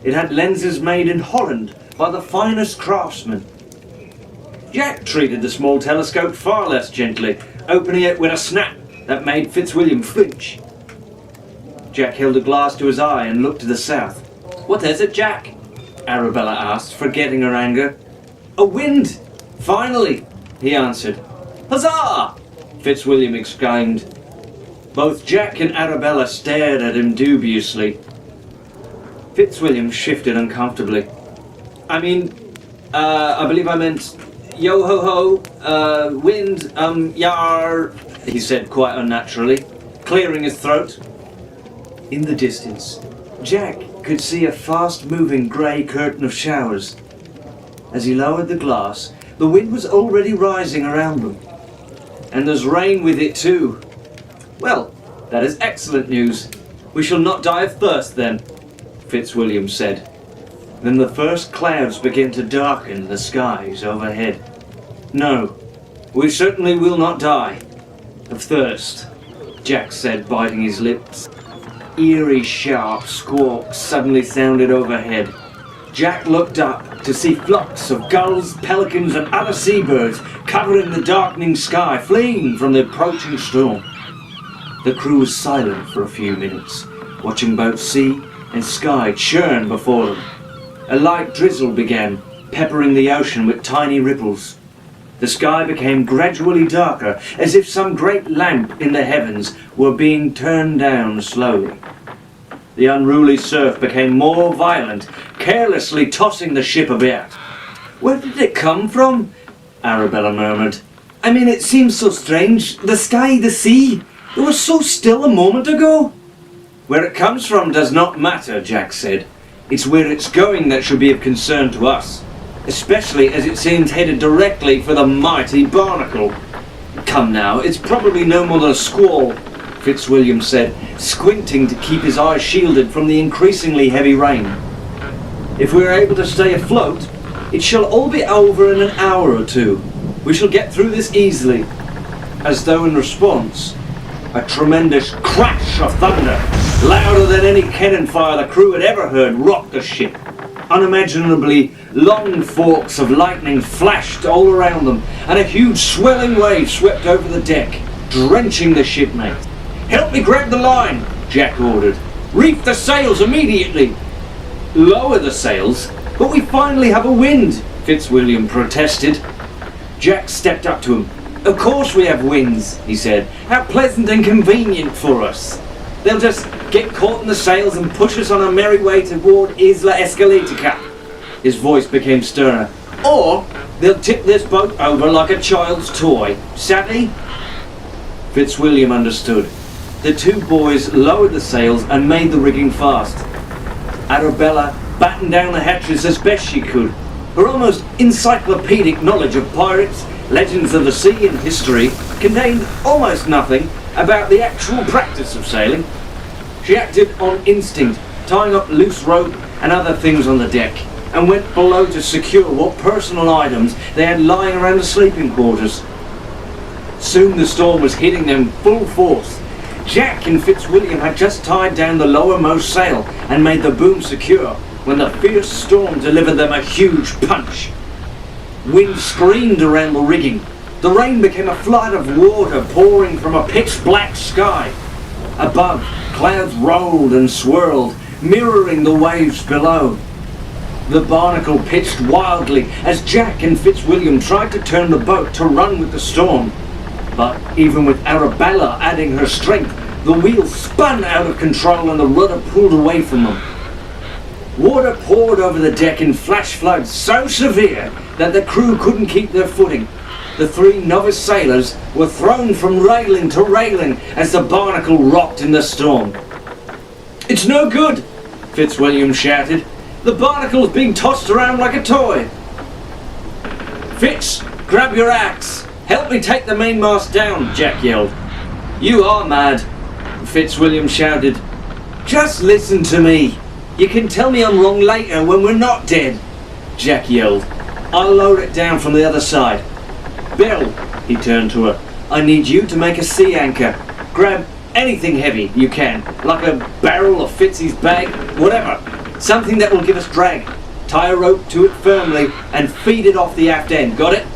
It had lenses made in Holland by the finest craftsmen. Jack treated the small telescope far less gently, opening it with a snap that made Fitzwilliam flinch. Jack held a glass to his eye and looked to the south. What is it, Jack? Arabella asked, forgetting her anger. A wind! Finally, he answered. Huzzah! Fitzwilliam exclaimed. Both Jack and Arabella stared at him dubiously. Fitzwilliam shifted uncomfortably. I believe I meant yo-ho-ho, wind, yar, he said quite unnaturally, clearing his throat. In the distance, Jack could see a fast-moving grey curtain of showers. As he lowered the glass, the wind was already rising around them. And there's rain with it too. Well, that is excellent news. We shall not die of thirst then, Fitzwilliam said. Then the first clouds began to darken the skies overhead. No, we certainly will not die of thirst, Jack said, biting his lips. Eerie, sharp squawks suddenly sounded overhead. Jack looked up to see flocks of gulls, pelicans, and other seabirds covering the darkening sky, fleeing from the approaching storm. The crew was silent for a few minutes, watching both sea and sky churn before them. A light drizzle began, peppering the ocean with tiny ripples. The sky became gradually darker, as if some great lamp in the heavens were being turned down slowly. The unruly surf became more violent, carelessly tossing the ship about. Where did it come from? Arabella murmured. I mean, it seems so strange. The sky, the sea. It was so still a moment ago. Where it comes from does not matter, Jack said. It's where it's going that should be of concern to us, especially as it seems headed directly for the mighty Barnacle. Come now, it's probably no more than a squall, Fitzwilliam said, squinting to keep his eyes shielded from the increasingly heavy rain. If we are able to stay afloat, it shall all be over in an hour or two. We shall get through this easily. As though in response, a tremendous crash of thunder, louder than any cannon fire the crew had ever heard, rocked the ship. Unimaginably long forks of lightning flashed all around them, and a huge swelling wave swept over the deck, drenching the shipmates. Help me grab the line, Jack ordered. Reef the sails immediately. Lower the sails? But we finally have a wind, Fitzwilliam protested. Jack stepped up to him. Of course we have winds, he said. How pleasant and convenient for us. They'll just get caught in the sails and push us on our merry way toward Isla Esqueletica. His voice became sterner. Or they'll tip this boat over like a child's toy. Savvy? Fitzwilliam understood. The two boys lowered the sails and made the rigging fast. Arabella battened down the hatches as best she could. Her almost encyclopedic knowledge of pirates Legends of the Sea and history contained almost nothing about the actual practice of sailing. She acted on instinct, tying up loose rope and other things on the deck, and went below to secure what personal items they had lying around the sleeping quarters. Soon the storm was hitting them full force. Jack and Fitzwilliam had just tied down the lowermost sail and made the boom secure when the fierce storm delivered them a huge punch. Wind screamed around the rigging. The rain became a flood of water pouring from a pitch-black sky. Above, clouds rolled and swirled, mirroring the waves below. The Barnacle pitched wildly as Jack and Fitzwilliam tried to turn the boat to run with the storm. But even with Arabella adding her strength, the wheel spun out of control and the rudder pulled away from them. Water poured over the deck in flash floods so severe that the crew couldn't keep their footing. The three novice sailors were thrown from railing to railing as the Barnacle rocked in the storm. "It's no good," Fitzwilliam shouted. "The Barnacle's being tossed around like a toy." "Fitz, grab your axe. Help me take the mainmast down," Jack yelled. "You are mad," Fitzwilliam shouted. "Just listen to me. You can tell me I'm wrong later when we're not dead," Jack yelled. "I'll lower it down from the other side. Bill," he turned to her, "I need you to make a sea anchor. Grab anything heavy you can, like a barrel or Fitz's bag, whatever. Something that will give us drag. Tie a rope to it firmly and feed it off the aft end. Got it?"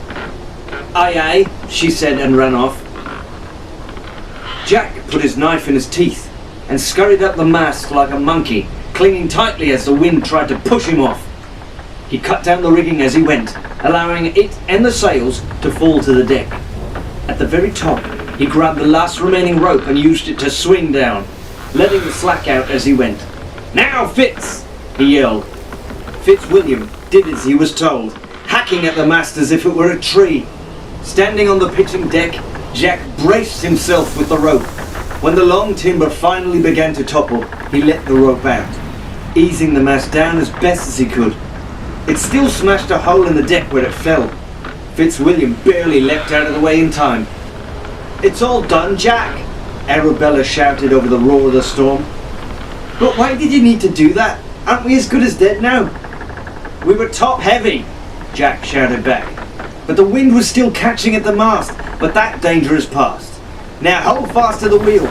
"Aye, aye," she said and ran off. Jack put his knife in his teeth and scurried up the mast like a monkey, clinging tightly as the wind tried to push him off. He cut down the rigging as he went, allowing it and the sails to fall to the deck. At the very top, he grabbed the last remaining rope and used it to swing down, letting the slack out as he went. "Now, Fitz!" he yelled. Fitzwilliam did as he was told, hacking at the mast as if it were a tree. Standing on the pitching deck, Jack braced himself with the rope. When the long timber finally began to topple, he let the rope out, easing the mast down as best as he could. It still smashed a hole in the deck where it fell. Fitzwilliam barely leapt out of the way in time. "It's all done, Jack!" Arabella shouted over the roar of the storm. "But why did you need to do that? Aren't we as good as dead now?" "We were top heavy," Jack shouted back. "But the wind was still catching at the mast, but that danger is past. Now hold fast to the wheel."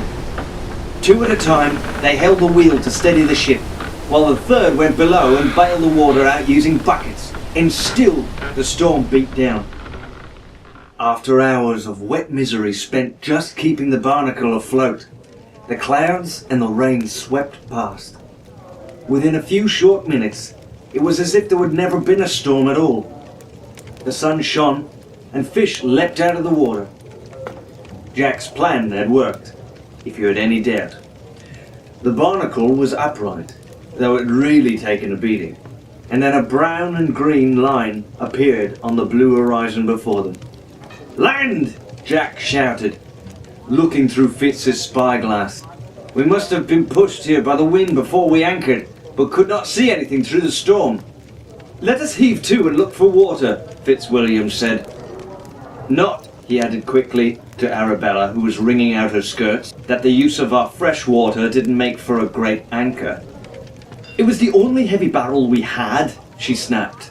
Two at a time, they held the wheel to steady the ship, while the third went below and bailed the water out using buckets, and still the storm beat down. After hours of wet misery spent just keeping the Barnacle afloat, the clouds and the rain swept past. Within a few short minutes, it was as if there had never been a storm at all. The sun shone, and fish leapt out of the water. Jack's plan had worked, if you had any doubt. The Barnacle was upright, though it had really taken a beating, and then a brown and green line appeared on the blue horizon before them. "Land!" Jack shouted, looking through Fitz's spyglass. "We must have been pushed here by the wind before we anchored, but could not see anything through the storm." "Let us heave to and look for water," Fitzwilliam said. "Not," he added quickly to Arabella, who was wringing out her skirts, "that the use of our fresh water didn't make for a great anchor." "It was the only heavy barrel we had," she snapped.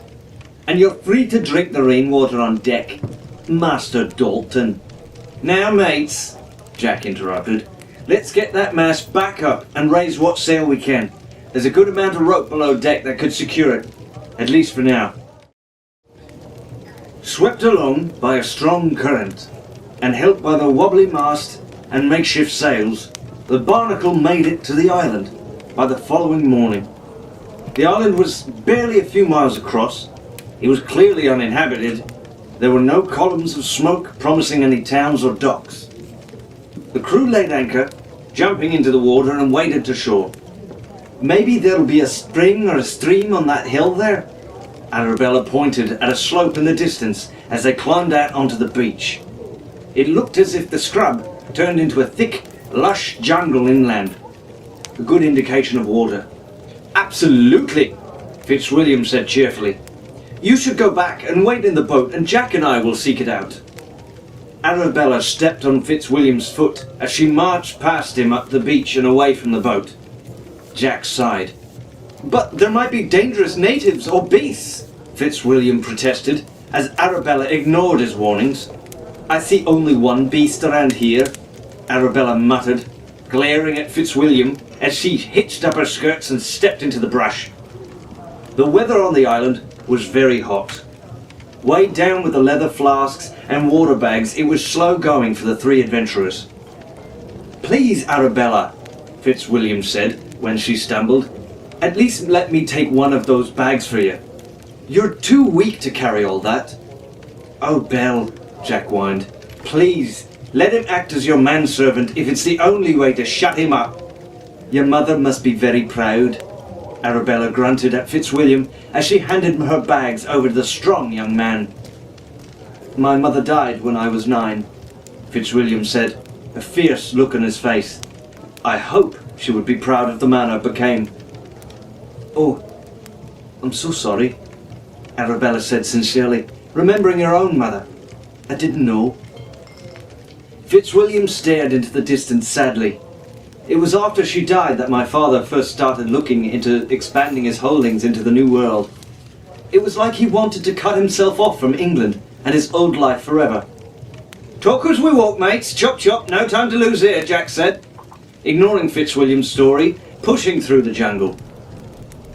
"And you're free to drink the rainwater on deck, Master Dalton." "Now, mates," Jack interrupted, "let's get that mast back up and raise what sail we can. There's a good amount of rope below deck that could secure it, at least for now." Swept along by a strong current, and helped by the wobbly mast and makeshift sails, the Barnacle made it to the island by the following morning. The island was barely a few miles across. It was clearly uninhabited. There were no columns of smoke promising any towns or docks. The crew laid anchor, jumping into the water, and waded to shore. "Maybe there'll be a spring or a stream on that hill there?" Arabella pointed at a slope in the distance as they climbed out onto the beach. It looked as if the scrub turned into a thick, lush jungle inland, a good indication of water. "Absolutely," Fitzwilliam said cheerfully. You should go back and wait in the boat, and Jack and I will seek it out. Arabella stepped on Fitzwilliam's foot as she marched past him up the beach and away from the boat. Jack sighed. But there might be dangerous natives or beasts, Fitzwilliam protested, as Arabella ignored his warnings. I see only one beast around here, Arabella muttered, glaring at Fitzwilliam as she hitched up her skirts and stepped into the brush. The weather on the island was very hot. Weighed down with the leather flasks and water bags, it was slow going for the three adventurers. Please, Arabella, Fitzwilliam said when she stumbled. At least let me take one of those bags for you. You're too weak to carry all that. Oh, Belle, Jack whined. Please, let him act as your manservant if it's the only way to shut him up. Your mother must be very proud, Arabella grunted at Fitzwilliam as she handed her bags over to the strong young man. My mother died when I was 9, Fitzwilliam said, a fierce look on his face. I hope she would be proud of the man I became. Oh, I'm so sorry, Arabella said sincerely, remembering her own mother. I didn't know. Fitzwilliam stared into the distance sadly. It was after she died that my father first started looking into expanding his holdings into the New World. It was like he wanted to cut himself off from England and his old life forever. Talk as we walk, mates. Chop chop, no time to lose here, Jack said, ignoring Fitzwilliam's story, pushing through the jungle.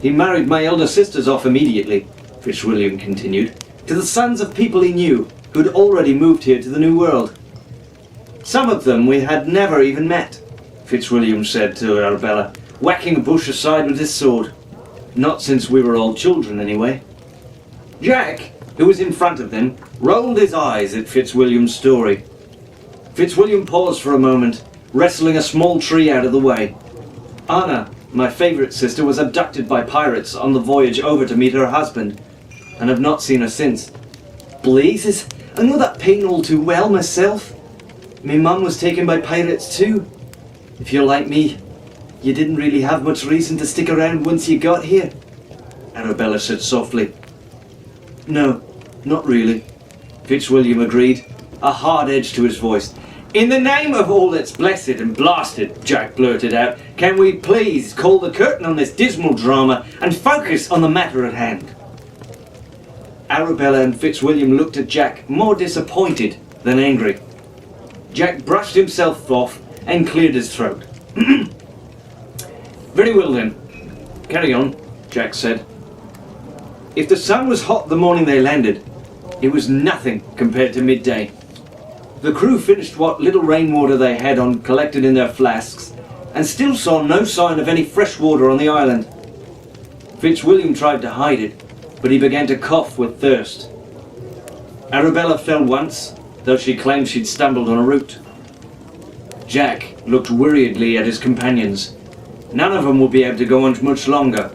He married my elder sisters off immediately, Fitzwilliam continued, to the sons of people he knew who had already moved here to the New World. Some of them we had never even met, Fitzwilliam said to Arabella, whacking a bush aside with his sword. Not since we were all children, anyway. Jack, who was in front of them, rolled his eyes at Fitzwilliam's story. Fitzwilliam paused for a moment, wrestling a small tree out of the way. Anna, my favourite sister, was abducted by pirates on the voyage over to meet her husband, and I've not seen her since. Blazes, I know that pain all too well myself. My mum was taken by pirates too. If you're like me, you didn't really have much reason to stick around once you got here, Arabella said softly. No, not really, Fitzwilliam agreed, a hard edge to his voice. In the name of all that's blessed and blasted, Jack blurted out, can we please call the curtain on this dismal drama and focus on the matter at hand? Arabella and Fitzwilliam looked at Jack more disappointed than angry. Jack brushed himself off and cleared his throat. Very well then. Carry on, Jack said. If the sun was hot the morning they landed, it was nothing compared to midday. The crew finished what little rainwater they had on collected in their flasks, and still saw no sign of any fresh water on the island. Fitzwilliam tried to hide it, but he began to cough with thirst. Arabella fell once, though she claimed she'd stumbled on a root. Jack looked worriedly at his companions. None of them would be able to go on much longer.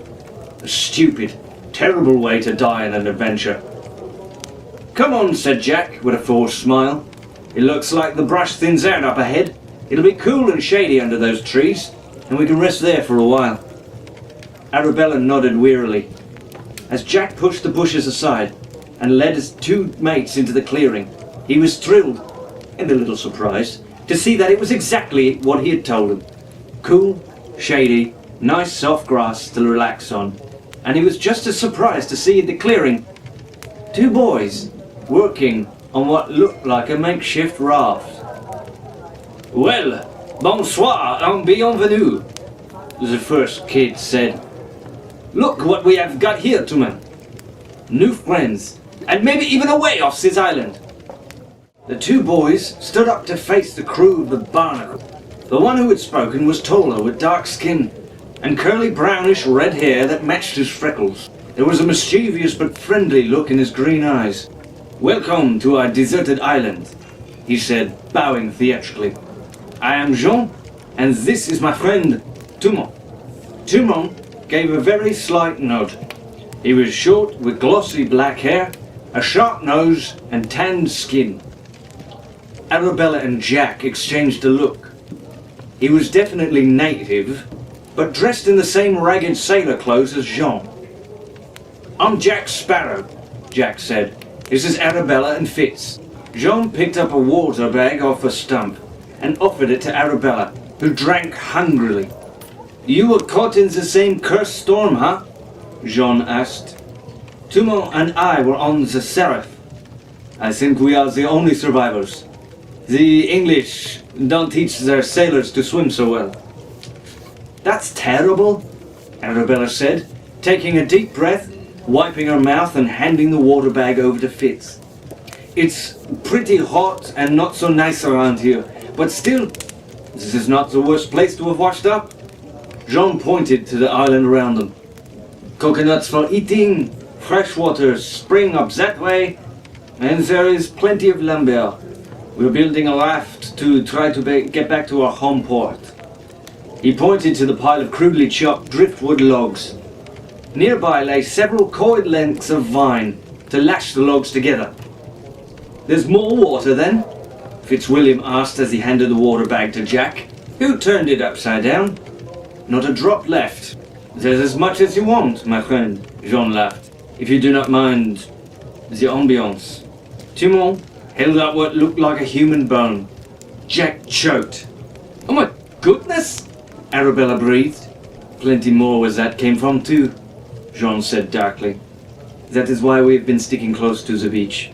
A stupid, terrible way to die in an adventure. Come on, said Jack with a forced smile. It looks like the brush thins out up ahead. It'll be cool and shady under those trees, and we can rest there for a while. Arabella nodded wearily, as Jack pushed the bushes aside and led his two mates into the clearing. He was thrilled, and a little surprised, to see that it was exactly what he had told him. Cool, shady, nice soft grass to relax on, and he was just as surprised to see in the clearing 2 boys working on what looked like a makeshift raft. Well, bonsoir and bienvenue, the first kid said. Look what we have got here, two men. New friends, and maybe even a way off this island. The 2 boys stood up to face the crew of the Barnacle. The one who had spoken was taller, with dark skin, and curly brownish red hair that matched his freckles. There was a mischievous but friendly look in his green eyes. Welcome to our deserted island, he said, bowing theatrically. I am Jean, and this is my friend, Tumon. Tumon gave a very slight nod. He was short, with glossy black hair, a sharp nose, and tanned skin. Arabella and Jack exchanged a look. He was definitely native, but dressed in the same ragged sailor clothes as Jean. I'm Jack Sparrow, Jack said. This is Arabella and Fitz. Jean picked up a water bag off a stump and offered it to Arabella, who drank hungrily. You were caught in the same cursed storm, huh? Jean asked. Tumon and I were on the Seraph. I think we are the only survivors. The English don't teach their sailors to swim so well. That's terrible, Arabella said, taking a deep breath, wiping her mouth and handing the water bag over to Fitz. It's pretty hot and not so nice around here, but still, this is not the worst place to have washed up. Jean pointed to the island around them. Coconuts for eating, fresh water spring up that way, and there is plenty of lumber. We're building a raft to try to get back to our home port. He pointed to the pile of crudely chopped driftwood logs. Nearby lay several cord lengths of vine to lash the logs together. There's more water then? Fitzwilliam asked as he handed the water bag to Jack, who turned it upside down. Not a drop left. There's as much as you want, my friend, Jean laughed, if you do not mind the ambiance. Timon held up what looked like a human bone. Jack choked. Oh my goodness, Arabella breathed. Plenty more where that came from too, Jean said darkly. That is why we've been sticking close to the beach.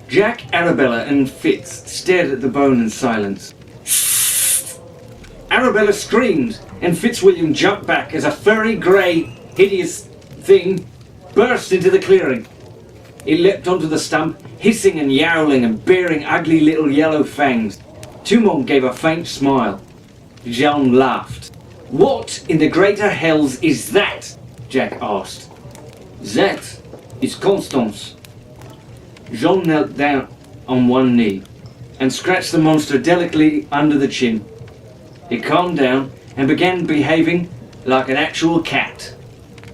Jack, Arabella and Fitz stared at the bone in silence. Arabella screamed and Fitzwilliam jumped back as a furry, grey, hideous thing burst into the clearing. It leapt onto the stump, hissing and yowling and baring ugly little yellow fangs. Tumon gave a faint smile. Jean laughed. What in the greater hells is that? Jack asked. That is Constance. Jean knelt down on one knee and scratched the monster delicately under the chin. It calmed down and began behaving like an actual cat.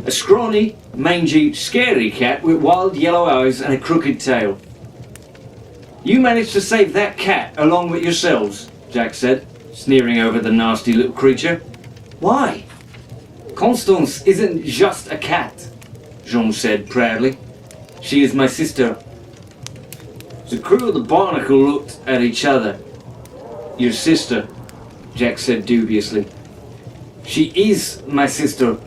A scrawny, mangy, scary cat with wild yellow eyes and a crooked tail. You managed to save that cat along with yourselves, Jack said, sneering over the nasty little creature. Why? Constance isn't just a cat, Jean said proudly. She is my sister. The crew of the Barnacle looked at each other. Your sister, Jack said dubiously. She is my sister.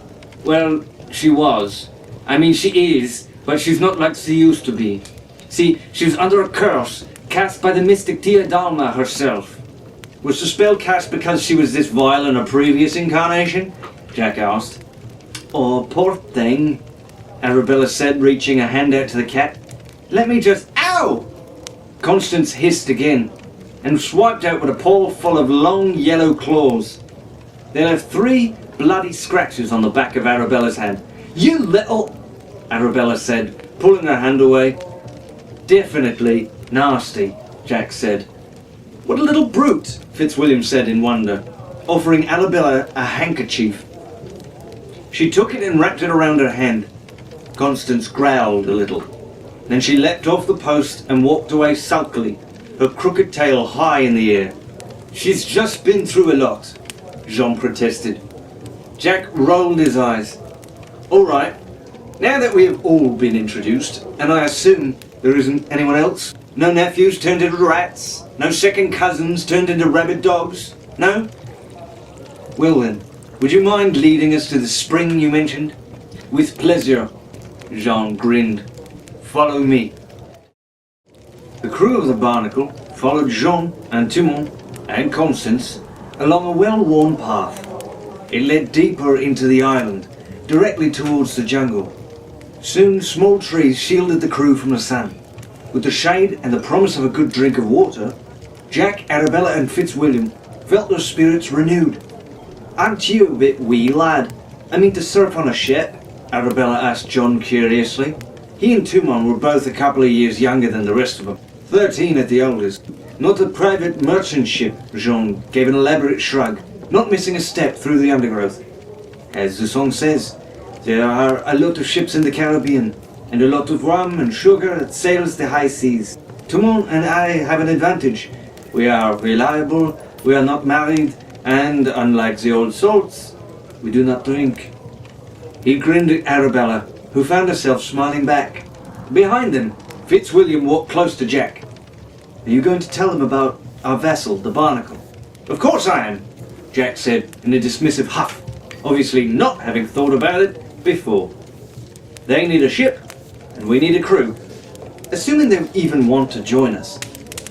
Well, she was. I mean, she is, but she's not like she used to be. See, she was under a curse cast by the mystic Tia Dalma herself. Was the spell cast because she was this vile in a previous incarnation? Jack asked. Oh, poor thing, Arabella said, reaching a hand out to the cat. Let me just... Ow! Constance hissed again and swiped out with a paw full of long yellow claws. They left 3 bloody scratches on the back of Arabella's hand. You little... Arabella said, pulling her hand away. Definitely nasty, Jack said. What a little brute, Fitzwilliam said in wonder, offering Arabella a handkerchief. She took it and wrapped it around her hand. Constance growled a little. Then she leapt off the post and walked away sulkily, her crooked tail high in the air. She's just been through a lot, Jean protested. Jack rolled his eyes. All right, now that we have all been introduced, and I assume there isn't anyone else? No nephews turned into rats? No second cousins turned into rabid dogs? No? Well then, would you mind leading us to the spring you mentioned? With pleasure, Jean grinned. Follow me. The crew of the Barnacle followed Jean and Timon and Constance along a well-worn path. It led deeper into the island, directly towards the jungle. Soon small trees shielded the crew from the sun. With the shade and the promise of a good drink of water, Jack, Arabella and Fitzwilliam felt their spirits renewed. Aren't you a bit wee, lad? I mean to surf on a ship? Arabella asked John curiously. He and Tumon were both a couple of years younger than the rest of them, 13 at the oldest. Not a private merchant ship, Jean gave an elaborate shrug, not missing a step through the undergrowth. As the song says, there are a lot of ships in the Caribbean, and a lot of rum and sugar that sails the high seas. Tumon and I have an advantage. We are reliable, we are not married, and unlike the old salts, we do not drink. He grinned at Arabella, who found herself smiling back. Behind them, Fitzwilliam walked close to Jack. "Are you going to tell them about our vessel, the Barnacle?" "Of course I am," Jack said in a dismissive huff, obviously not having thought about it before. "They need a ship, and we need a crew. Assuming they even want to join us.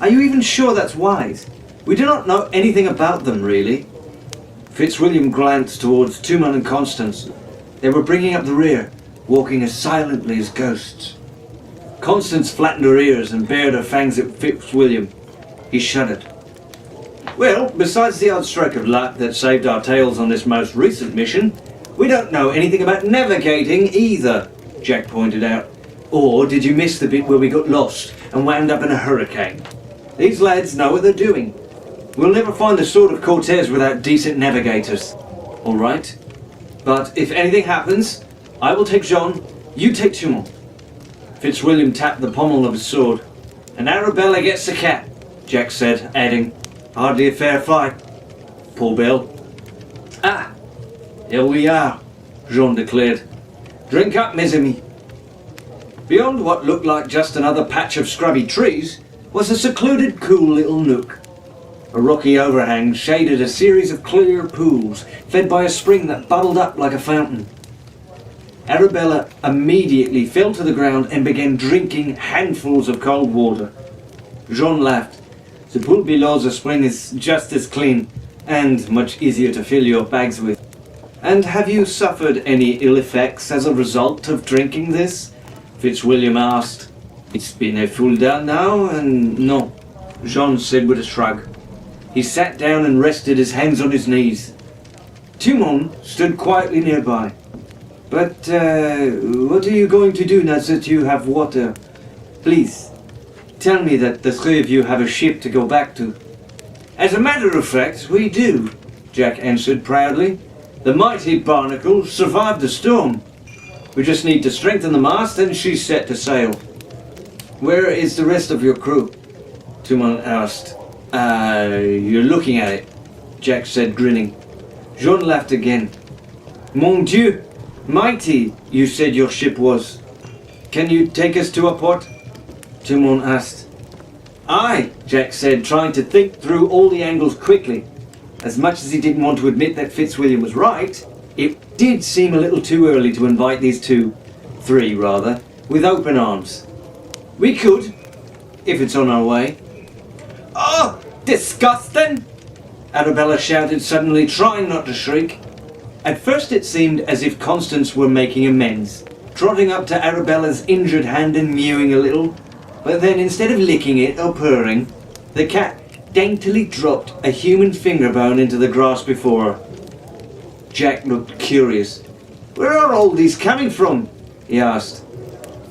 Are you even sure that's wise? We do not know anything about them, really." Fitzwilliam glanced towards Tumon and Constance. They were bringing up the rear, walking as silently as ghosts. Constance flattened her ears and bared her fangs at Fitzwilliam. He shuddered. "Well, besides the odd stroke of luck that saved our tails on this most recent mission, we don't know anything about navigating either," Jack pointed out. "Or did you miss the bit where we got lost and wound up in a hurricane? These lads know what they're doing. We'll never find the Sword of Cortés without decent navigators. All right? But if anything happens, I will take Jean, you take Tumon." Fitzwilliam tapped the pommel of his sword. "And Arabella gets the cat," Jack said, adding, "Hardly a fair fight. Poor Belle." "Ah, here we are," Jean declared. "Drink up, mes amis." Beyond what looked like just another patch of scrubby trees was a secluded, cool little nook. A rocky overhang shaded a series of clear pools, fed by a spring that bubbled up like a fountain. Arabella immediately fell to the ground and began drinking handfuls of cold water. Jean laughed. "The pool below the spring is just as clean, and much easier to fill your bags with." "And have you suffered any ill effects as a result of drinking this?" Fitzwilliam asked. "It's been a full day now, and no," Jean said with a shrug. He sat down and rested his hands on his knees. Tumon stood quietly nearby. "But what are you going to do now that you have water? Please, tell me that the three of you have a ship to go back to." "As a matter of fact, we do," Jack answered proudly. "The mighty Barnacle survived the storm. We just need to strengthen the mast and she's set to sail." "Where is the rest of your crew?" Tumon asked. You're looking at it," Jack said, grinning. Jean laughed again. "Mon Dieu! Mighty, you said your ship was. Can you take us to a port?" Tumon asked. "Aye," Jack said, trying to think through all the angles quickly. As much as he didn't want to admit that Fitzwilliam was right, it did seem a little too early to invite these three rather, with open arms. "We could, if it's on our way." "Oh, disgusting!" Arabella shouted suddenly, trying not to shriek. At first it seemed as if Constance were making amends, trotting up to Arabella's injured hand and mewing a little, but then instead of licking it or purring, the cat daintily dropped a human finger bone into the grass before her. Jack looked curious. "Where are all these coming from?" he asked.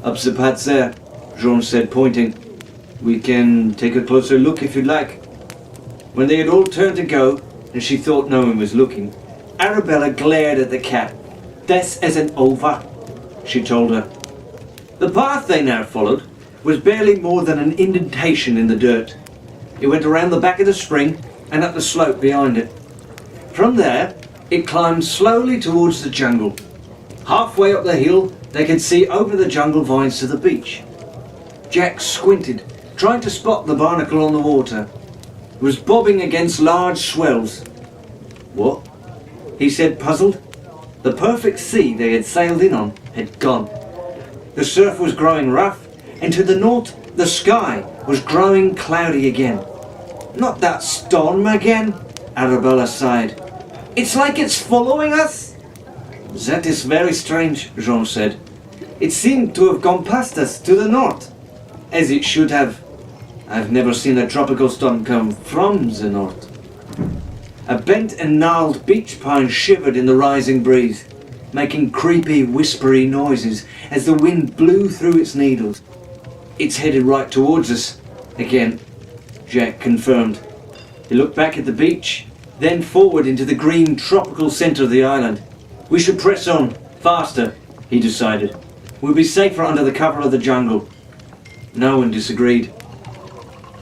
"Up the path there," Jean said, pointing. "We can take a closer look if you'd like." When they had all turned to go, and she thought no one was looking, Arabella glared at the cat. "This isn't over," she told her. The path they now followed was barely more than an indentation in the dirt. It went around the back of the spring and up the slope behind it. From there, it climbed slowly towards the jungle. Halfway up the hill, they could see over the jungle vines to the beach. Jack squinted, trying to spot the Barnacle on the water. It was bobbing against large swells. "What?" he said, puzzled. The perfect sea they had sailed in on had gone. The surf was growing rough, and to the north, the sky was growing cloudy again. "Not that storm again," Arabella sighed. "It's like it's following us." "That is very strange," Jean said. "It seemed to have gone past us to the north, as it should have. I've never seen a tropical storm come from the north." A bent and gnarled beech pine shivered in the rising breeze, making creepy, whispery noises as the wind blew through its needles. "It's headed right towards us again," Jack confirmed. He looked back at the beach, then forward into the green tropical centre of the island. "We should press on, faster," he decided. "We'll be safer under the cover of the jungle." No one disagreed.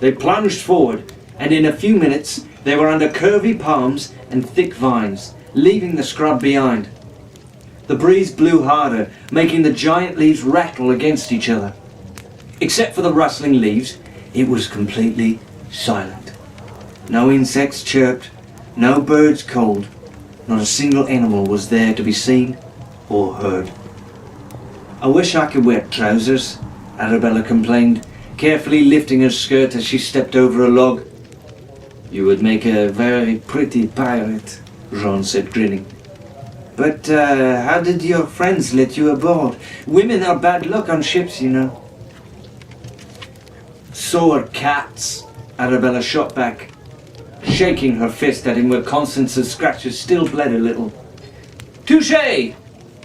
They plunged forward, and in a few minutes they were under curvy palms and thick vines, leaving the scrub behind. The breeze blew harder, making the giant leaves rattle against each other. Except for the rustling leaves, it was completely silent. No insects chirped, no birds called, not a single animal was there to be seen or heard. "I wish I could wear trousers," Arabella complained, carefully lifting her skirt as she stepped over a log. "You would make a very pretty pirate," Jean said, grinning. "But how did your friends let you aboard? Women are bad luck on ships, you know." "So are cats," Arabella shot back, shaking her fist at him where Constance's scratches still bled a little. "Touché!"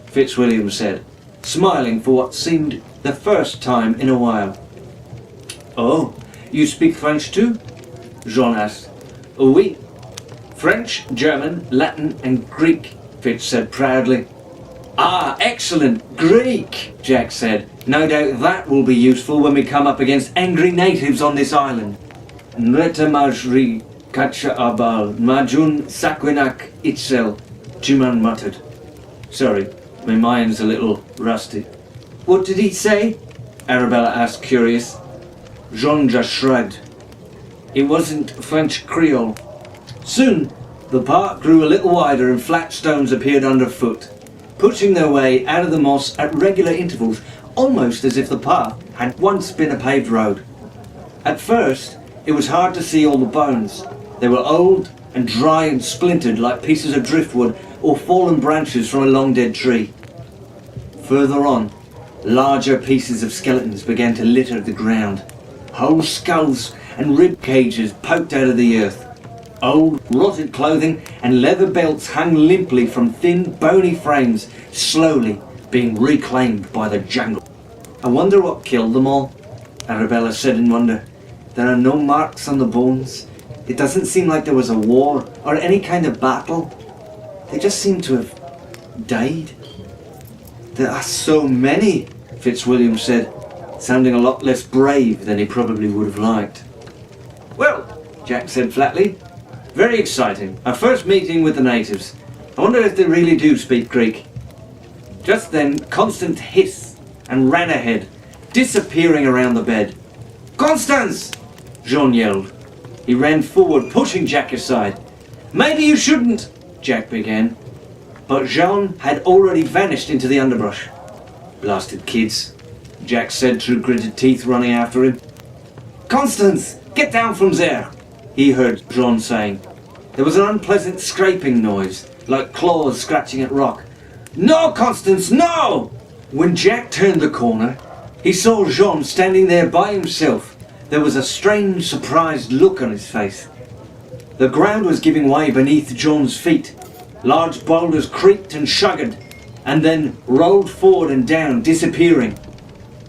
Fitzwilliam said, smiling for what seemed the first time in a while. "Oh, you speak French too?" Jean asked. "Oui. French, German, Latin and Greek," Fitz said proudly. "Ah, excellent! Greek!" Jack said. "No doubt that will be useful when we come up against angry natives on this island." "Nreta majri kacha abal majun sakwinak itzel," Juman muttered. "Sorry, my mind's a little rusty." "What did he say?" Arabella asked, curious. Jean just shrugged. It wasn't French Creole. Soon, the path grew a little wider and flat stones appeared underfoot, pushing their way out of the moss at regular intervals, almost as if the path had once been a paved road. At first, it was hard to see all the bones. They were old and dry and splintered like pieces of driftwood or fallen branches from a long dead tree. Further on, larger pieces of skeletons began to litter the ground. Whole skulls and rib cages poked out of the earth. Old, rotted clothing and leather belts hung limply from thin, bony frames, slowly being reclaimed by the jungle. "I wonder what killed them all," Arabella said in wonder. "There are no marks on the bones. It doesn't seem like there was a war or any kind of battle. They just seem to have died." "There are so many," Fitzwilliam said, sounding a lot less brave than he probably would have liked. "Well," Jack said flatly, "very exciting. Our first meeting with the natives. I wonder if they really do speak Greek." Just then, Constance hissed and ran ahead, disappearing around the bed. "Constance!" Jean yelled. He ran forward, pushing Jack aside. "Maybe you shouldn't," Jack began. But Jean had already vanished into the underbrush. "Blasted kids," Jack said through gritted teeth, running after him. "Constance, get down from there," he heard Jean saying. There was an unpleasant scraping noise, like claws scratching at rock. "No, Constance, no!" When Jack turned the corner, he saw Jean standing there by himself. There was a strange, surprised look on his face. The ground was giving way beneath Jean's feet. Large boulders creaked and shuddered, and then rolled forward and down, disappearing.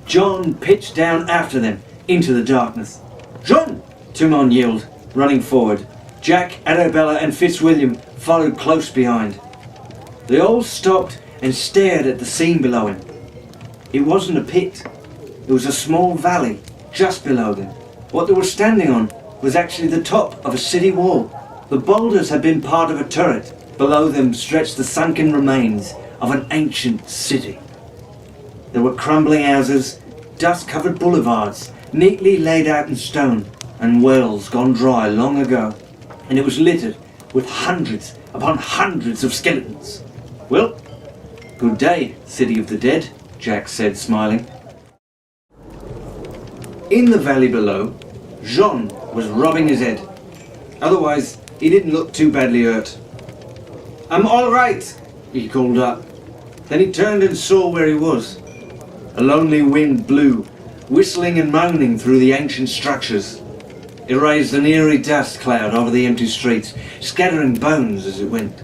John pitched down after them, into the darkness. "Jean!" Tumon yelled, running forward. Jack, Arabella and Fitzwilliam followed close behind. They all stopped and stared at the scene below him. It wasn't a pit. It was a small valley just below them. What they were standing on was actually the top of a city wall. The boulders had been part of a turret. Below them stretched the sunken remains of an ancient city. There were crumbling houses, dust-covered boulevards, neatly laid out in stone, and wells gone dry long ago. And it was littered with hundreds upon hundreds of skeletons. "Well, good day, City of the Dead," Jack said, smiling. In the valley below, Jean was rubbing his head. Otherwise, he didn't look too badly hurt. "I'm all right," he called up. Then he turned and saw where he was. A lonely wind blew, whistling and moaning through the ancient structures. It raised an eerie dust cloud over the empty streets, scattering bones as it went.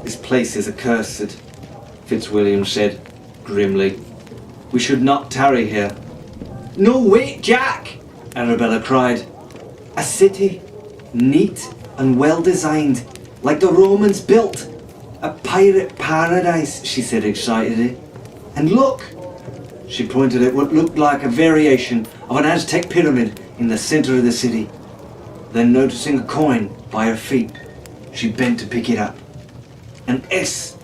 "This place is accursed," Fitzwilliam said grimly. "We should not tarry here." "No, wait, Jack!" Arabella cried. "A city, neat and well designed, like the Romans built. A pirate paradise," she said excitedly. "And look!" She pointed at what looked like a variation of an Aztec pyramid in the center of the city. Then, noticing a coin by her feet, she bent to pick it up. An S,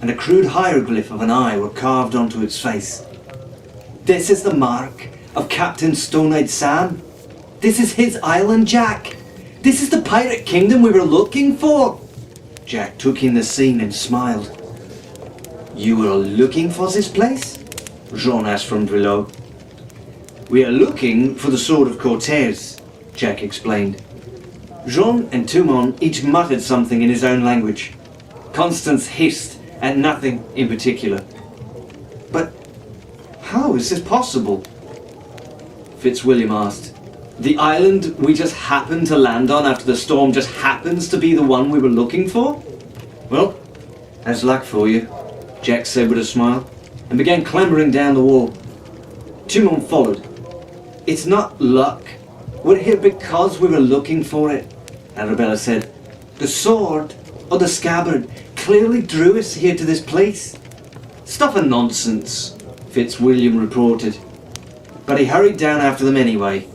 and a crude hieroglyph of an eye were carved onto its face. "This is the mark of Captain Stone-Eyed Sam. This is his island, Jack. This is the pirate kingdom we were looking for." Jack took in the scene and smiled. "You were looking for this place?" Jean asked from below. "We are looking for the Sword of Cortés," Jack explained. Jean and Tumon each muttered something in his own language. Constance hissed at nothing in particular. "But how is this possible?" Fitzwilliam asked. "The island we just happened to land on after the storm just happens to be the one we were looking for?" "Well, that's luck for you," Jack said with a smile, and began clambering down the wall. Tumon followed. "It's not luck. We're here because we were looking for it," Arabella said. "The sword, or the scabbard, clearly drew us here to this place." "Stuff and nonsense," Fitzwilliam reported. But he hurried down after them anyway.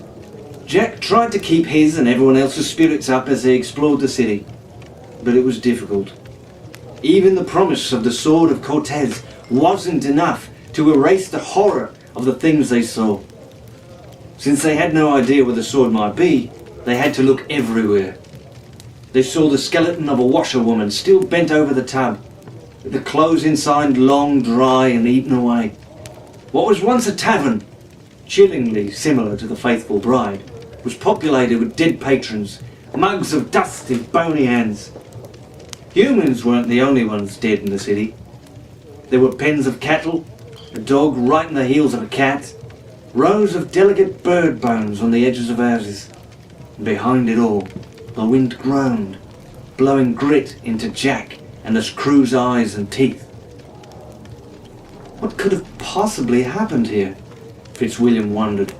Jack tried to keep his and everyone else's spirits up as they explored the city, but it was difficult. Even the promise of the Sword of Cortés wasn't enough to erase the horror of the things they saw. Since they had no idea where the sword might be, they had to look everywhere. They saw the skeleton of a washerwoman still bent over the tub, with the clothes inside long dry and eaten away. What was once a tavern, chillingly similar to the Faithful Bride, was populated with dead patrons, mugs of dusty, bony hands. Humans weren't the only ones dead in the city. There were pens of cattle, a dog right in the heels of a cat, rows of delicate bird bones on the edges of houses. And behind it all, the wind groaned, blowing grit into Jack and the crew's eyes and teeth. What could have possibly happened here? Fitzwilliam wondered.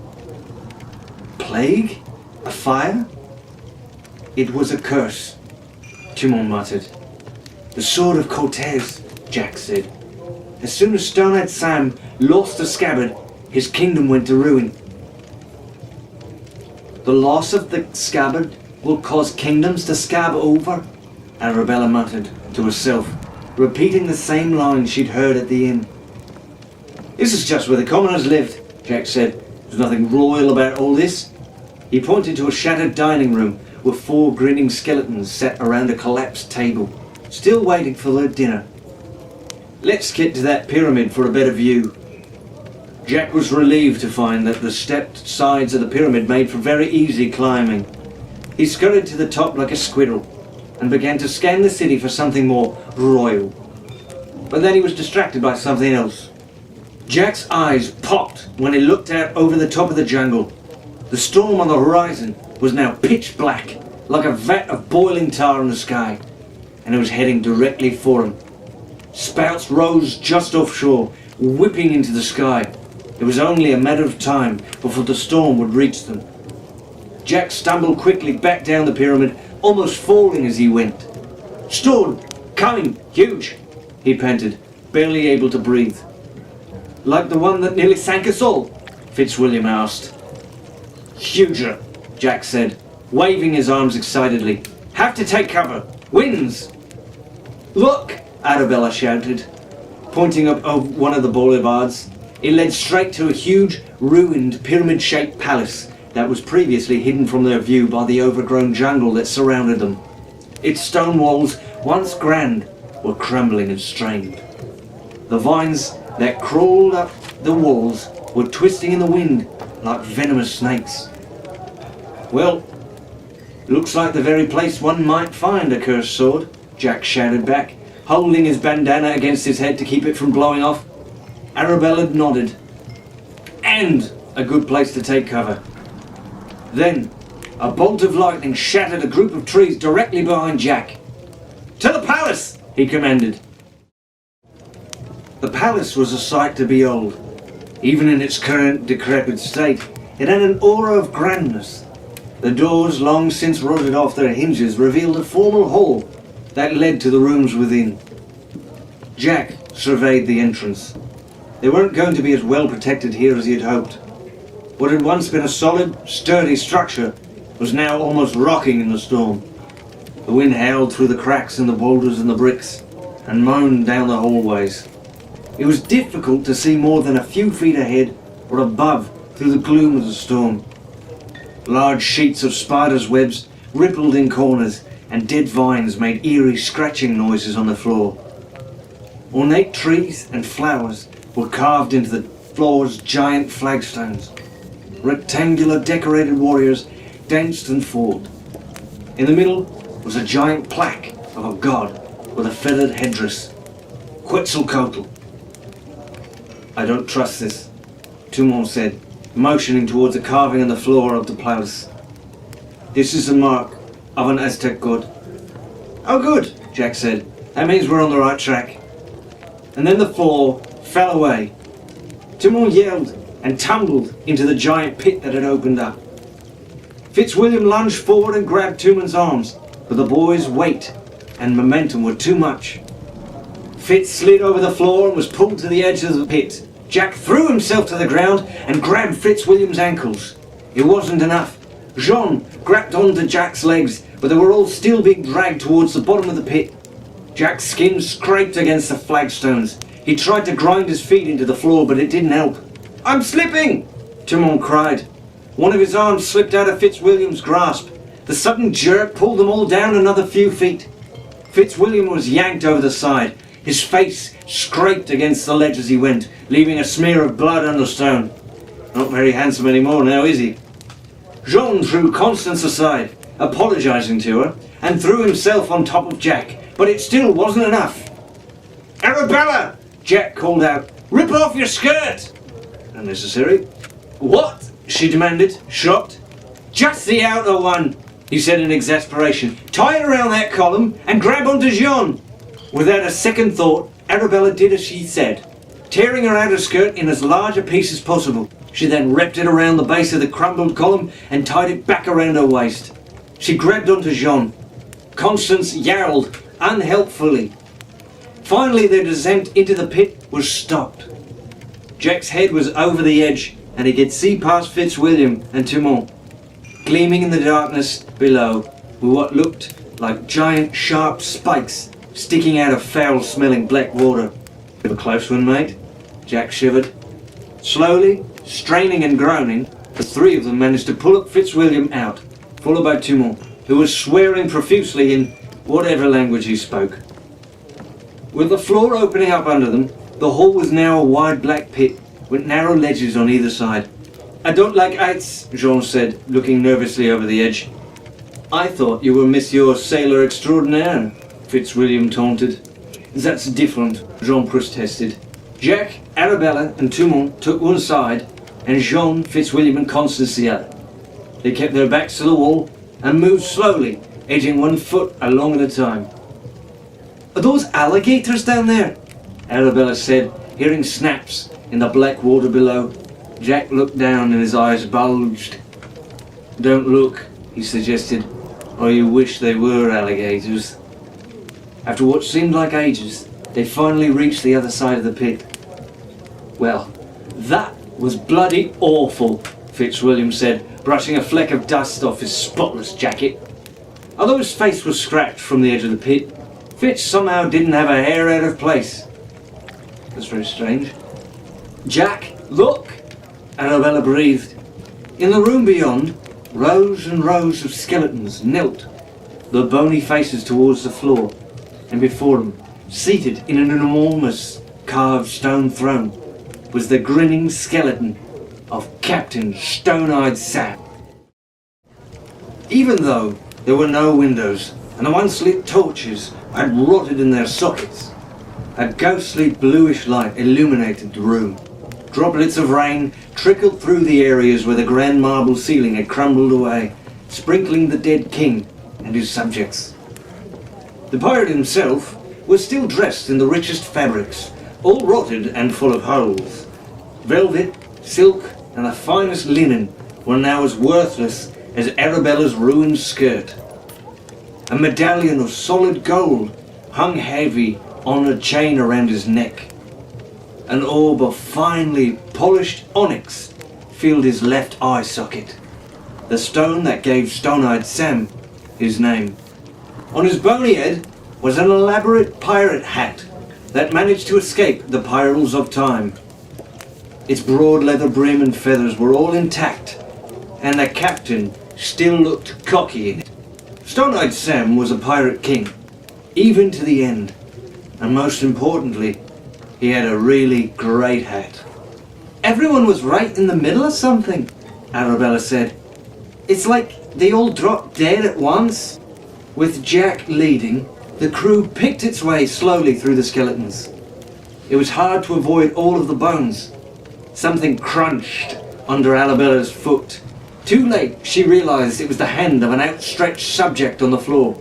Plague? A fire? It was a curse, Timon muttered. The Sword of Cortés, Jack said. As soon as Stone-Eyed Sam lost the scabbard, his kingdom went to ruin. The loss of the scabbard will cause kingdoms to scab over, Arabella muttered to herself, repeating the same lines she'd heard at the inn. This is just where the commoners lived, Jack said. There's nothing royal about all this. He pointed to a shattered dining room with 4 grinning skeletons sat around a collapsed table, still waiting for their dinner. Let's get to that pyramid for a better view. Jack was relieved to find that the stepped sides of the pyramid made for very easy climbing. He scurried to the top like a squirrel and began to scan the city for something more royal. But then he was distracted by something else. Jack's eyes popped when he looked out over the top of the jungle. The storm on the horizon was now pitch black, like a vat of boiling tar in the sky, and it was heading directly for him. Spouts rose just offshore, whipping into the sky. It was only a matter of time before the storm would reach them. Jack stumbled quickly back down the pyramid, almost falling as he went. Storm! Coming! Huge! He panted, barely able to breathe. Like the one that nearly sank us all? Fitzwilliam asked. Huger, Jack said, waving his arms excitedly. Have to take cover! Winds! Look! Arabella shouted, pointing up over one of the boulevards. It led straight to a huge, ruined, pyramid-shaped palace that was previously hidden from their view by the overgrown jungle that surrounded them. Its stone walls, once grand, were crumbling and strained. The vines that crawled up the walls were twisting in the wind like venomous snakes. Well, looks like the very place one might find a cursed sword, Jack shouted back, holding his bandana against his head to keep it from blowing off. Arabella nodded. And a good place to take cover. Then, a bolt of lightning shattered a group of trees directly behind Jack. To the palace, he commanded. The palace was a sight to behold. Even in its current decrepit state, it had an aura of grandness. The doors, long since rotted off their hinges, revealed a formal hall that led to the rooms within. Jack surveyed the entrance. They weren't going to be as well protected here as he had hoped. What had once been a solid, sturdy structure was now almost rocking in the storm. The wind howled through the cracks in the boulders and the bricks, and moaned down the hallways. It was difficult to see more than a few feet ahead or above through the gloom of the storm. Large sheets of spiders' webs rippled in corners, and dead vines made eerie scratching noises on the floor. Ornate trees and flowers were carved into the floor's giant flagstones. Rectangular decorated warriors danced and fought. In the middle was a giant plaque of a god with a feathered headdress. Quetzalcoatl. "I don't trust this," Tumon said, motioning towards a carving on the floor of the palace. "This is the mark of an Aztec god." "Oh good," Jack said. "That means we're on the right track." And then the floor fell away. Tumon yelled and tumbled into the giant pit that had opened up. Fitzwilliam lunged forward and grabbed Tumon's arms, but the boy's weight and momentum were too much. Fitz slid over the floor and was pulled to the edge of the pit. Jack threw himself to the ground and grabbed Fitzwilliam's ankles. It wasn't enough. Jean grabbed onto Jack's legs, but they were all still being dragged towards the bottom of the pit. Jack's skin scraped against the flagstones. He tried to grind his feet into the floor, but it didn't help. "I'm slipping!" Tumon cried. One of his arms slipped out of Fitzwilliam's grasp. The sudden jerk pulled them all down another few feet. Fitzwilliam was yanked over the side. His face scraped against the ledge as he went, leaving a smear of blood on the stone. Not very handsome anymore now, is he? Jean drew Constance aside, apologizing to her, and threw himself on top of Jack, but it still wasn't enough. "Arabella!" Jack called out. "Rip off your skirt!" "Unnecessary." "What?" she demanded, shocked. "Just the outer one," he said in exasperation. "Tie it around that column and grab onto Jean." Without a second thought, Arabella did as she said, tearing her outer skirt in as large a piece as possible. She then wrapped it around the base of the crumbled column and tied it back around her waist. She grabbed onto Jean. Constance yelled unhelpfully. Finally, their descent into the pit was stopped. Jack's head was over the edge, and he could see past Fitzwilliam and Tumon. Gleaming in the darkness below were what looked like giant sharp spikes sticking out of foul-smelling black water. "A close one, mate," Jack shivered. Slowly, straining and groaning, the three of them managed to pull up Fitzwilliam out, followed by Tumon, who was swearing profusely in whatever language he spoke. With the floor opening up under them, the hall was now a wide black pit with narrow ledges on either side. "I don't like heights," Jean said, looking nervously over the edge. "I thought you were Monsieur Sailor Extraordinaire," Fitzwilliam taunted. "That's different," Jean protested. Jack, Arabella and Tumon took one side, and Jean, Fitzwilliam and Constance the other. They kept their backs to the wall and moved slowly, edging 1 foot along at a time. "Are those alligators down there?" Arabella said, hearing snaps in the black water below. Jack looked down and his eyes bulged. "Don't look," he suggested, "or you wish they were alligators." After what seemed like ages, they finally reached the other side of the pit. "Well, that was bloody awful," Fitzwilliam said, brushing a fleck of dust off his spotless jacket. Although his face was scratched from the edge of the pit, Fitz somehow didn't have a hair out of place. That's very strange. "Jack, look!" Arabella breathed. In the room beyond, rows and rows of skeletons knelt, their bony faces towards the floor, and before them, seated in an enormous carved stone throne, was the grinning skeleton of Captain Stone-Eyed Sam. Even though there were no windows and the once lit torches had rotted in their sockets, a ghostly bluish light illuminated the room. Droplets of rain trickled through the areas where the grand marble ceiling had crumbled away, sprinkling the dead king and his subjects. The pirate himself was still dressed in the richest fabrics, all rotted and full of holes. Velvet, silk, and the finest linen were now as worthless as Arabella's ruined skirt. A medallion of solid gold hung heavy on a chain around his neck. An orb of finely polished onyx filled his left eye socket, the stone that gave Stone-Eyed Sam his name. On his bony head was an elaborate pirate hat that managed to escape the perils of time. Its broad leather brim and feathers were all intact, and the captain still looked cocky in it. Stone-Eyed Sam was a pirate king, even to the end, and most importantly, he had a really great hat. Everyone was right in the middle of something, Arabella said. It's like they all dropped dead at once. With Jack leading, the crew picked its way slowly through the skeletons. It was hard to avoid all of the bones. Something crunched under Arabella's foot. Too late, she realized it was the hand of an outstretched subject on the floor.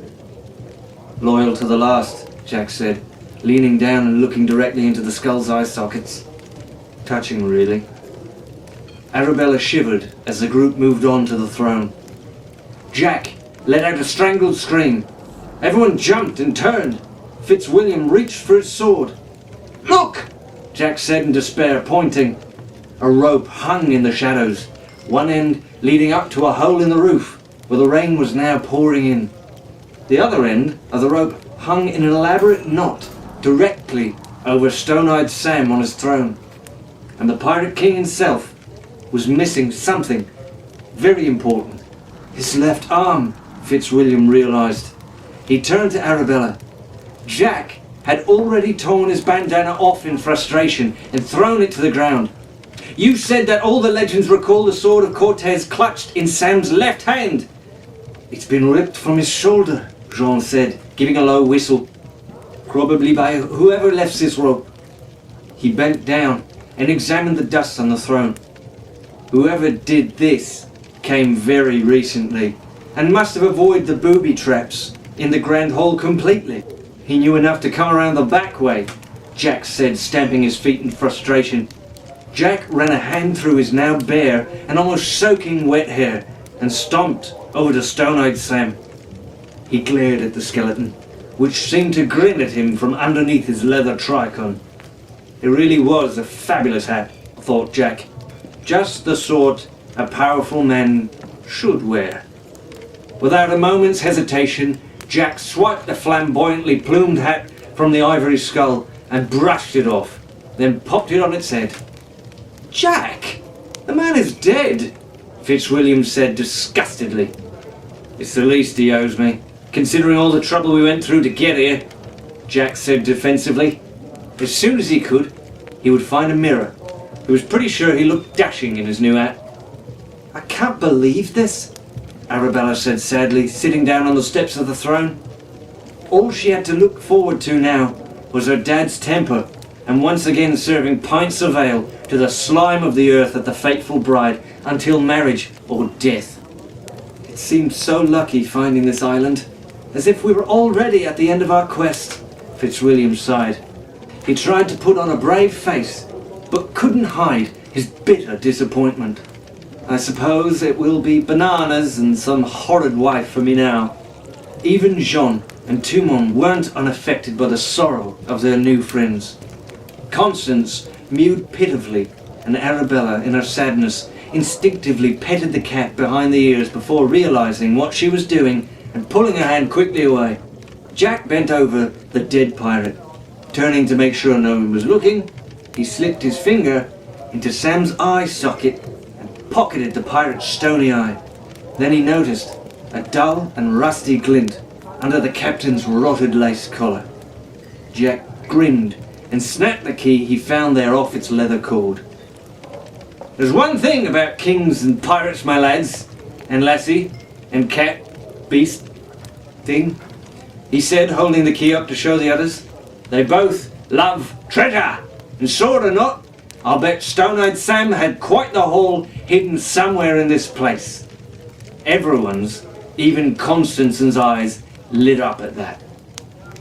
Loyal to the last, Jack said, leaning down and looking directly into the skull's eye sockets. Touching, really. Arabella shivered as the group moved on to the throne. Jack let out a strangled scream. Everyone jumped and turned. Fitzwilliam reached for his sword. Look! Jack said in despair, pointing. A rope hung in the shadows, one end leading up to a hole in the roof, where the rain was now pouring in. The other end of the rope hung in an elaborate knot directly over Stone-Eyed Sam on his throne. And the Pirate King himself was missing something very important. His left arm, Fitzwilliam realized. He turned to Arabella. Jack had already torn his bandana off in frustration and thrown it to the ground. You said that all the legends recall the Sword of Cortés clutched in Sam's left hand. It's been ripped from his shoulder, Jean said, giving a low whistle. Probably by whoever left this rope. He bent down and examined the dust on the throne. Whoever did this came very recently and must have avoided the booby traps in the Grand Hall completely. He knew enough to come around the back way, Jack said, stamping his feet in frustration. Jack ran a hand through his now bare and almost soaking wet hair and stomped over to Stone-Eyed Sam. He glared at the skeleton, which seemed to grin at him from underneath his leather tricon. It really was a fabulous hat, thought Jack. Just the sort a powerful man should wear. Without a moment's hesitation, Jack swiped the flamboyantly plumed hat from the ivory skull and brushed it off, then popped it on its head. Jack! The man is dead, Fitzwilliam said disgustedly. It's the least he owes me, considering all the trouble we went through to get here, Jack said defensively. As soon as he could, he would find a mirror. He was pretty sure he looked dashing in his new hat. I can't believe this, Arabella said sadly, sitting down on the steps of the throne. All she had to look forward to now was her dad's temper, and once again serving pints of ale to the slime of the earth at the fateful bride until marriage or death. It seemed so lucky finding this island, as if we were already at the end of our quest, Fitzwilliam sighed. He tried to put on a brave face, but couldn't hide his bitter disappointment. I suppose it will be bananas and some horrid wife for me now. Even Jean and Tumon weren't unaffected by the sorrow of their new friends. Constance mewed pitifully, and Arabella, in her sadness, instinctively petted the cat behind the ears before realizing what she was doing and pulling her hand quickly away. Jack bent over the dead pirate. Turning to make sure no one was looking, he slipped his finger into Sam's eye socket and pocketed the pirate's stony eye. Then he noticed a dull and rusty glint under the captain's rotted lace collar. Jack grinned and snapped the key he found there off its leather cord. There's one thing about kings and pirates, my lads, and lassie, and cat, beast, thing, he said, holding the key up to show the others. They both love treasure, and sword or not, I'll bet Stone-Eyed Sam had quite the haul hidden somewhere in this place. Everyone's, even Constance's eyes, lit up at that.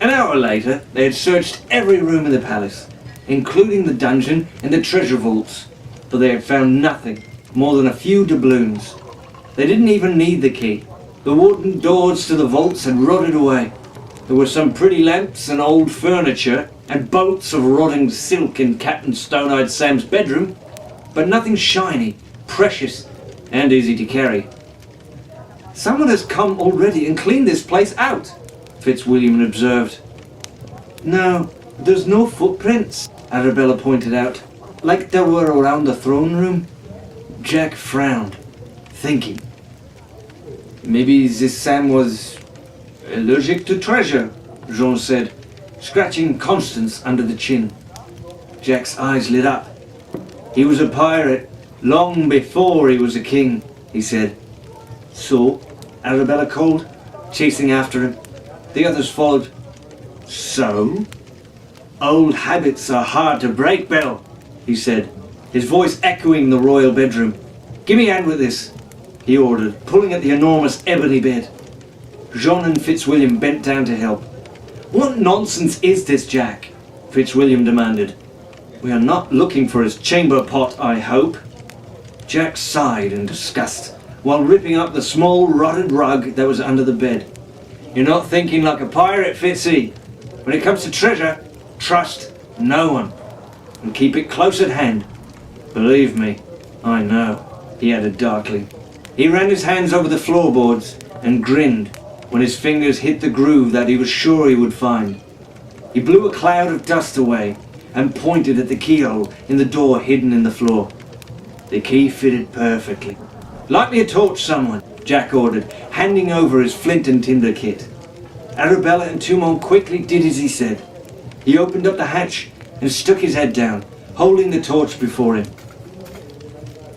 An hour later, they had searched every room in the palace, including the dungeon and the treasure vaults, but they had found nothing more than a few doubloons. They didn't even need the key. The wooden doors to the vaults had rotted away. There were some pretty lamps and old furniture and bolts of rotting silk in Captain Stone-Eyed Sam's bedroom, but nothing shiny, precious, and easy to carry. Someone has come already and cleaned this place out, Fitzwilliam observed. No, there's no footprints, Arabella pointed out, like there were around the throne room. Jack frowned, thinking. Maybe this Sam was allergic to treasure, Jean said, scratching Constance under the chin. Jack's eyes lit up. He was a pirate, long before he was a king, he said. So, Arabella called, chasing after him. The others followed. So? Old habits are hard to break, Belle, he said, his voice echoing the royal bedroom. Give me a hand with this, he ordered, pulling at the enormous ebony bed. Jean and Fitzwilliam bent down to help. What nonsense is this, Jack? Fitzwilliam demanded. We are not looking for his chamber pot, I hope. Jack sighed in disgust, while ripping up the small rotted rug that was under the bed. You're not thinking like a pirate, Fitzy. When it comes to treasure, trust no one, and keep it close at hand. Believe me, I know, he added darkly. He ran his hands over the floorboards and grinned when his fingers hit the groove that he was sure he would find. He blew a cloud of dust away and pointed at the keyhole in the door hidden in the floor. The key fitted perfectly. Light me a torch, someone, Jack ordered, handing over his flint and tinder kit. Arabella and Tumon quickly did as he said. He opened up the hatch and stuck his head down, holding the torch before him.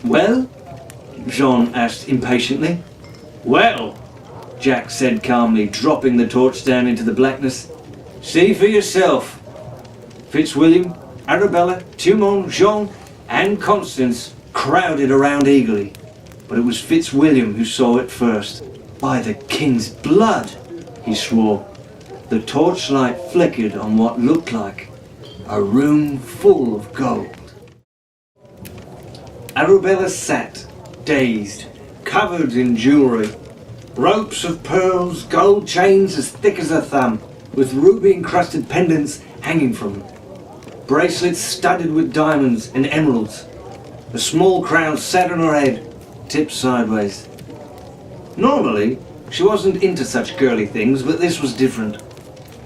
Well? Jean asked impatiently. Well, Jack said calmly, dropping the torch down into the blackness. See for yourself. Fitzwilliam, Arabella, Tumon, Jean, and Constance crowded around eagerly, but it was Fitzwilliam who saw it first. By the king's blood, he swore. The torchlight flickered on what looked like a room full of gold. Arabella sat, dazed, covered in jewellery. Ropes of pearls, gold chains as thick as a thumb, with ruby-encrusted pendants hanging from them. Bracelets studded with diamonds and emeralds. A small crown sat on her head, tipped sideways. Normally, she wasn't into such girly things, but this was different.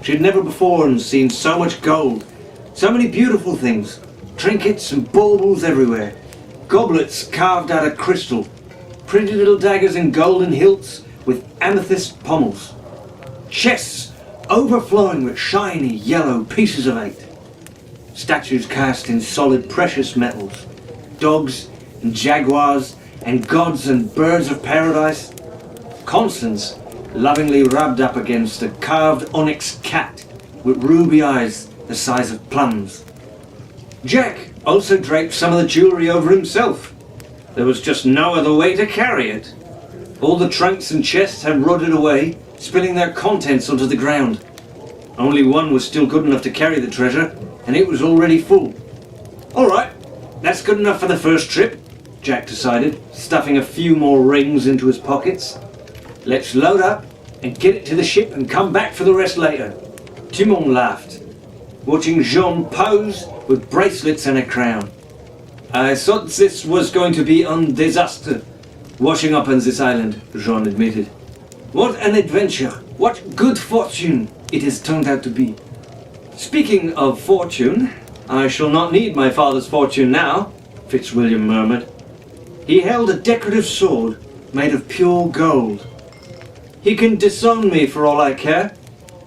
She had never before seen so much gold, so many beautiful things, trinkets and baubles everywhere, goblets carved out of crystal, pretty little daggers and golden hilts with amethyst pommels, chests overflowing with shiny yellow pieces of eight, statues cast in solid precious metals, dogs and jaguars and gods and birds of paradise. Constance lovingly rubbed up against a carved onyx cat with ruby eyes the size of plums. Jack also draped some of the jewellery over himself. There was just no other way to carry it. All the trunks and chests had rotted away, spilling their contents onto the ground. Only one was still good enough to carry the treasure, and it was already full. All right, that's good enough for the first trip, Jack decided, stuffing a few more rings into his pockets. Let's load up and get it to the ship and come back for the rest later. Timon laughed, watching Jean pose with bracelets and a crown. I thought this was going to be a disaster, washing up on this island, Jean admitted. What an adventure, what good fortune it has turned out to be. Speaking of fortune, I shall not need my father's fortune now, Fitzwilliam murmured. He held a decorative sword made of pure gold. He can disown me for all I care.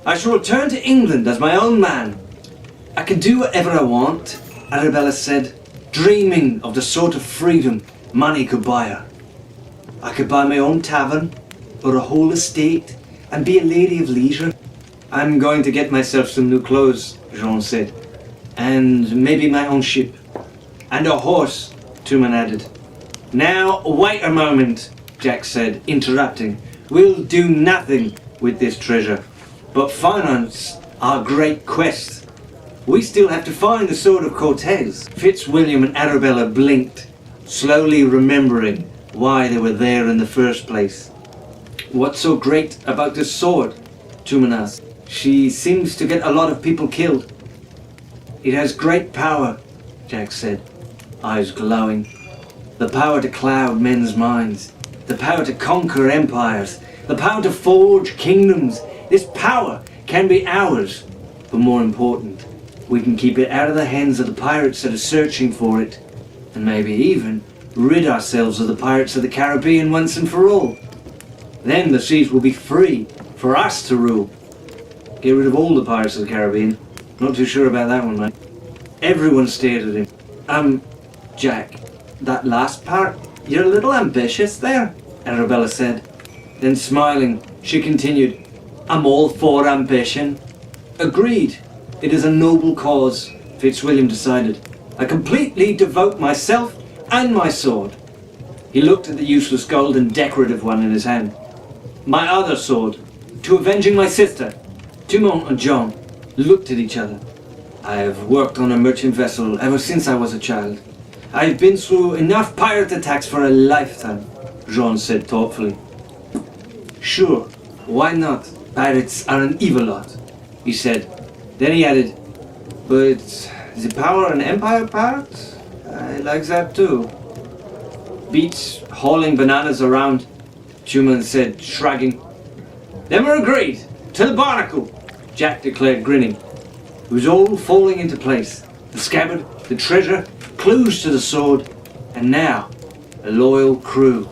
I shall return to England as my own man. I can do whatever I want, Arabella said, dreaming of the sort of freedom money could buy her. I could buy my own tavern, or a whole estate, and be a lady of leisure. I'm going to get myself some new clothes, Jean said, and maybe my own ship. And a horse, Tuman added. Now, wait a moment, Jack said, interrupting. We'll do nothing with this treasure, but finance our great quest. We still have to find the Sword of Cortés. Fitzwilliam and Arabella blinked, slowly remembering why they were there in the first place. What's so great about this sword? Tuman asked. She seems to get a lot of people killed. It has great power, Jack said, eyes glowing. The power to cloud men's minds. The power to conquer empires. The power to forge kingdoms. This power can be ours. But more important, we can keep it out of the hands of the pirates that are searching for it, and maybe even rid ourselves of the pirates of the Caribbean once and for all. Then the seas will be free for us to rule. Get rid of all the pirates of the Caribbean. Not too sure about that one, mate. Everyone stared at him. Jack, that last part, you're a little ambitious there, Arabella said. Then smiling, she continued, I'm all for ambition. Agreed. It is a noble cause, Fitzwilliam decided. I completely devote myself and my sword. He looked at the useless gold and decorative one in his hand. My other sword, to avenging my sister. Dumont and John looked at each other. I have worked on a merchant vessel ever since I was a child. I have been through enough pirate attacks for a lifetime, Jean said thoughtfully. Sure, why not? Pirates are an evil lot, he said. Then he added, but the power and empire part? I like that too. Beats hauling bananas around, Truman said, shrugging. Then we're agreed. To the barnacle, Jack declared, grinning. It was all falling into place. The scabbard, the treasure, clues to the sword, and now a loyal crew.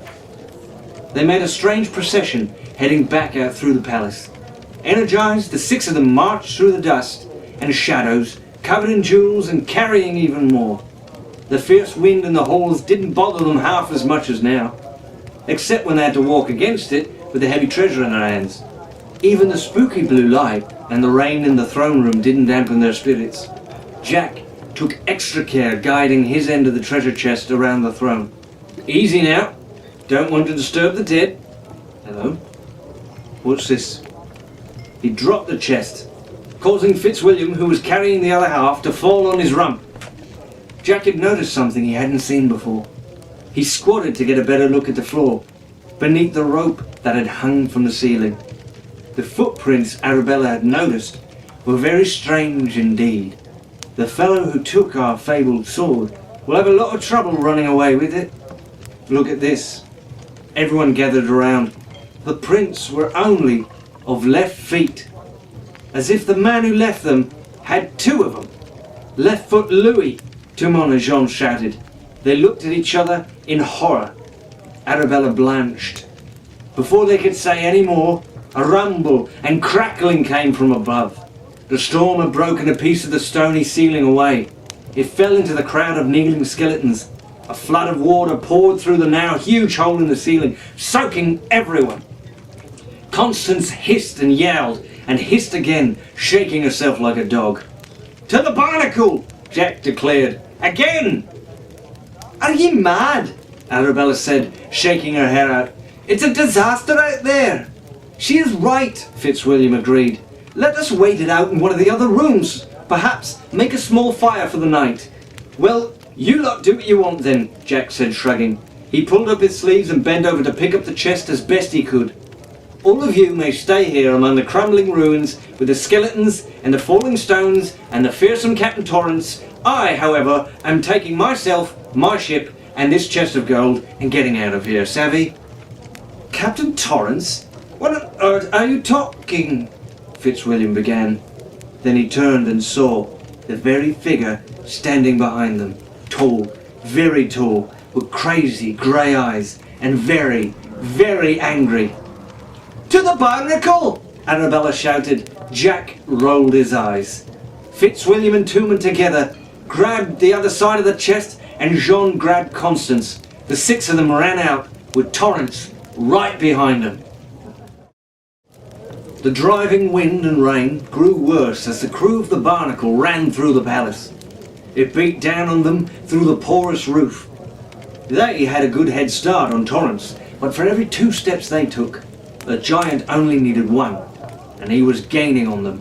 They made a strange procession heading back out through the palace. Energized, the six of them marched through the dust and shadows, covered in jewels and carrying even more. The fierce wind in the halls didn't bother them half as much as now, except when they had to walk against it with the heavy treasure in their hands. Even the spooky blue light and the rain in the throne room didn't dampen their spirits. Jack took extra care guiding his end of the treasure chest around the throne. Easy now. Don't want to disturb the dead. Hello? What's this? He dropped the chest, causing Fitzwilliam, who was carrying the other half, to fall on his rump. Jack had noticed something he hadn't seen before. He squatted to get a better look at the floor, beneath the rope that had hung from the ceiling. The footprints Arabella had noticed were very strange indeed. The fellow who took our fabled sword will have a lot of trouble running away with it. Look at this. Everyone gathered around. The prints were only of left feet, as if the man who left them had two of them. Left foot Louis, Dumont and Jean shouted. They looked at each other in horror. Arabella blanched. Before they could say any more, a rumble and crackling came from above. The storm had broken a piece of the stony ceiling away. It fell into the crowd of kneeling skeletons. A flood of water poured through the now huge hole in the ceiling, soaking everyone. Constance hissed and yelled, and hissed again, shaking herself like a dog. To the barnacle, Jack declared. Again! Are ye mad? Arabella said, shaking her hair out. It's a disaster out there. She is right, Fitzwilliam agreed. Let us wait it out in one of the other rooms. Perhaps make a small fire for the night. Well, you lot do what you want then, Jack said, shrugging. He pulled up his sleeves and bent over to pick up the chest as best he could. All of you may stay here among the crumbling ruins with the skeletons and the falling stones and the fearsome Captain Torrance. I, however, am taking myself, my ship, and this chest of gold and getting out of here, savvy? Captain Torrance? What on earth are you talking? Fitzwilliam began. Then he turned and saw the very figure standing behind them. Tall, very tall, with crazy grey eyes, and very, very angry. To the barnacle! Arabella shouted. Jack rolled his eyes. Fitzwilliam and Truman together grabbed the other side of the chest, and Jean grabbed Constance. The six of them ran out, with Torrance right behind them. The driving wind and rain grew worse as the crew of the barnacle ran through the palace. It beat down on them through the porous roof. They had a good head start on Torrance, but for every 2 steps they took, the giant only needed 1, and he was gaining on them.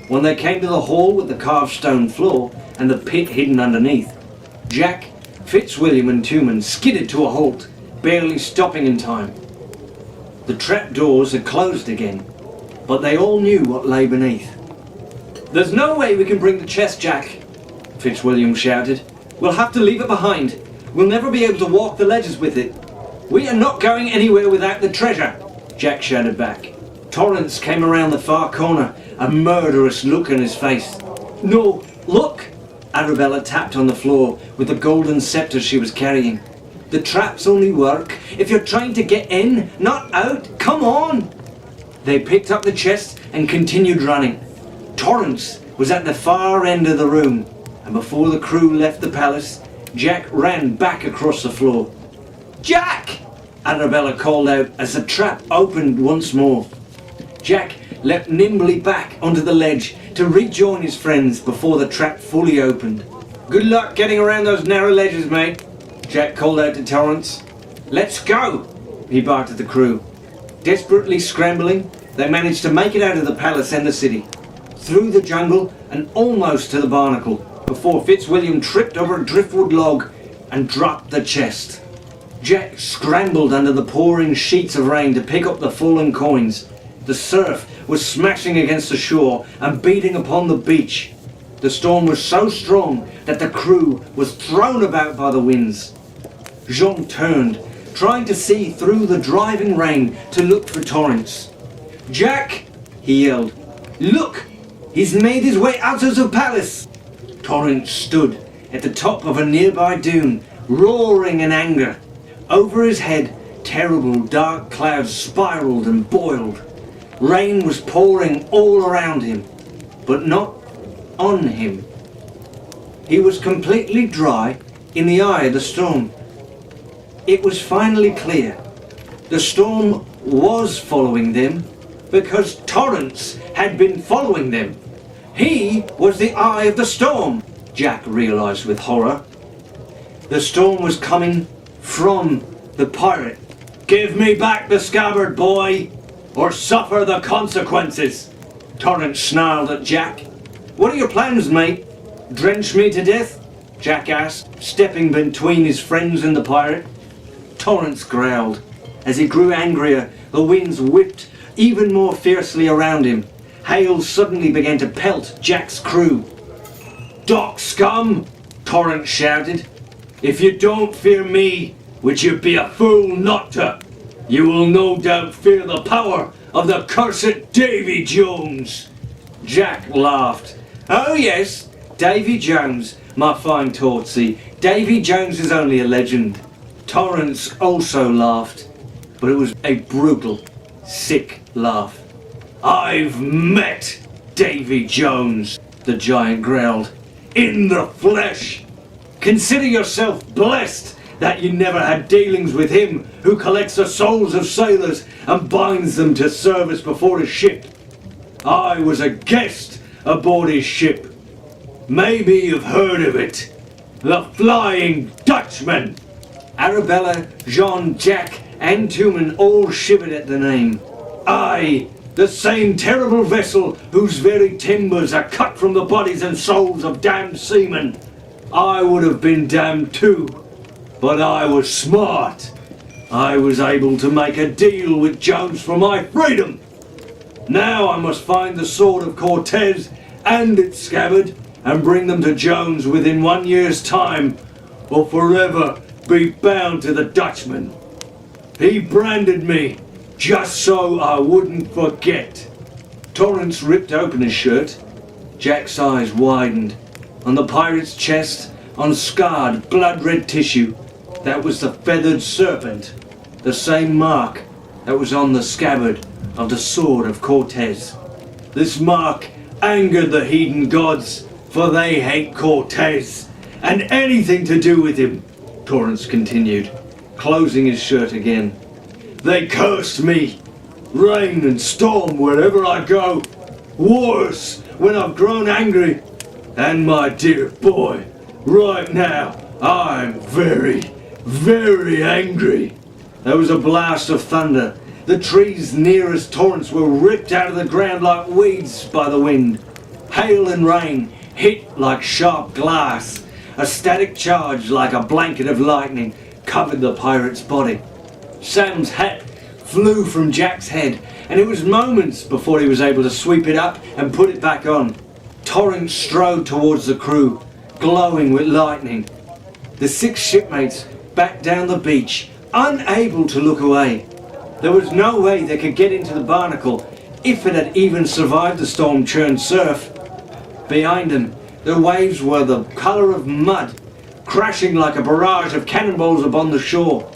When they came to the hall with the carved stone floor and the pit hidden underneath, Jack, Fitzwilliam and Truman skidded to a halt, barely stopping in time. The trap doors had closed again, but they all knew what lay beneath. There's no way we can bring the chest, Jack, Fitzwilliam shouted. We'll have to leave it behind. We'll never be able to walk the ledges with it. We are not going anywhere without the treasure, Jack shouted back. Torrance came around the far corner, a murderous look on his face. "No, look!" Arabella tapped on the floor with the golden scepter she was carrying. "The traps only work if you're trying to get in, not out. Come on!" They picked up the chest and continued running. Torrance was at the far end of the room, and before the crew left the palace, Jack ran back across the floor. "Jack!" Arabella called out as the trap opened once more. Jack leapt nimbly back onto the ledge to rejoin his friends before the trap fully opened. "Good luck getting around those narrow ledges, mate," Jack called out to Torrance. "Let's go," he barked at the crew. Desperately scrambling, they managed to make it out of the palace and the city, through the jungle and almost to the barnacle, before Fitzwilliam tripped over a driftwood log and dropped the chest. Jack scrambled under the pouring sheets of rain to pick up the fallen coins. The surf was smashing against the shore and beating upon the beach. The storm was so strong that the crew was thrown about by the winds. Jean turned, trying to see through the driving rain to look for Torrance. "Jack!" he yelled. "Look! He's made his way out of the palace!" Torrance stood at the top of a nearby dune, roaring in anger. Over his head, terrible dark clouds spiraled and boiled. Rain was pouring all around him, but not on him. He was completely dry in the eye of the storm. It was finally clear. The storm was following them because Torrance had been following them. He was the eye of the storm, Jack realized with horror. The storm was coming from the pirate. "Give me back the scabbard, boy, or suffer the consequences," Torrance snarled at Jack. "What are your plans, mate? Drench me to death?" Jack asked, stepping between his friends and the pirate. Torrance growled. As he grew angrier, the winds whipped even more fiercely around him. Hail suddenly began to pelt Jack's crew. "Dock scum!" Torrance shouted. "If you don't fear me, which you'd be a fool not to, you will no doubt fear the power of the cursed Davy Jones." Jack laughed. "Oh yes, Davy Jones, my fine Tortsy. Davy Jones is only a legend." Torrance also laughed, but it was a brutal, sick laugh. "I've met Davy Jones," the giant growled, "in the flesh. Consider yourself blessed that you never had dealings with him who collects the souls of sailors and binds them to service before his ship. I was a guest aboard his ship. Maybe you've heard of it. The Flying Dutchman." Arabella, Jean, Jack and Tuman all shivered at the name. "Aye, the same terrible vessel whose very timbers are cut from the bodies and souls of damned seamen. I would have been damned too, but I was smart. I was able to make a deal with Jones for my freedom. Now I must find the Sword of Cortés and its scabbard and bring them to Jones within 1 year's time, or forever be bound to the Dutchman. He branded me just so I wouldn't forget." Torrance ripped open his shirt. Jack's eyes widened. On the pirate's chest, on scarred, blood-red tissue, that was the feathered serpent, the same mark that was on the scabbard of the Sword of Cortés. This mark angered the heathen gods, for they hate Cortés and anything to do with him, Torrance continued, closing his shirt again. "They cursed me, rain and storm wherever I go, worse when I've grown angry, and my dear boy, right now I'm very, very angry." There was a blast of thunder. The trees nearest Torrance were ripped out of the ground like weeds by the wind. Hail and rain hit like sharp glass. A static charge like a blanket of lightning covered the pirate's body. Sam's hat flew from Jack's head, and it was moments before he was able to sweep it up and put it back on. Torrance strode towards the crew, glowing with lightning. The 6 shipmates backed down the beach, unable to look away. There was no way they could get into the barnacle if it had even survived the storm-churned surf. Behind him, the waves were the colour of mud, crashing like a barrage of cannonballs upon the shore.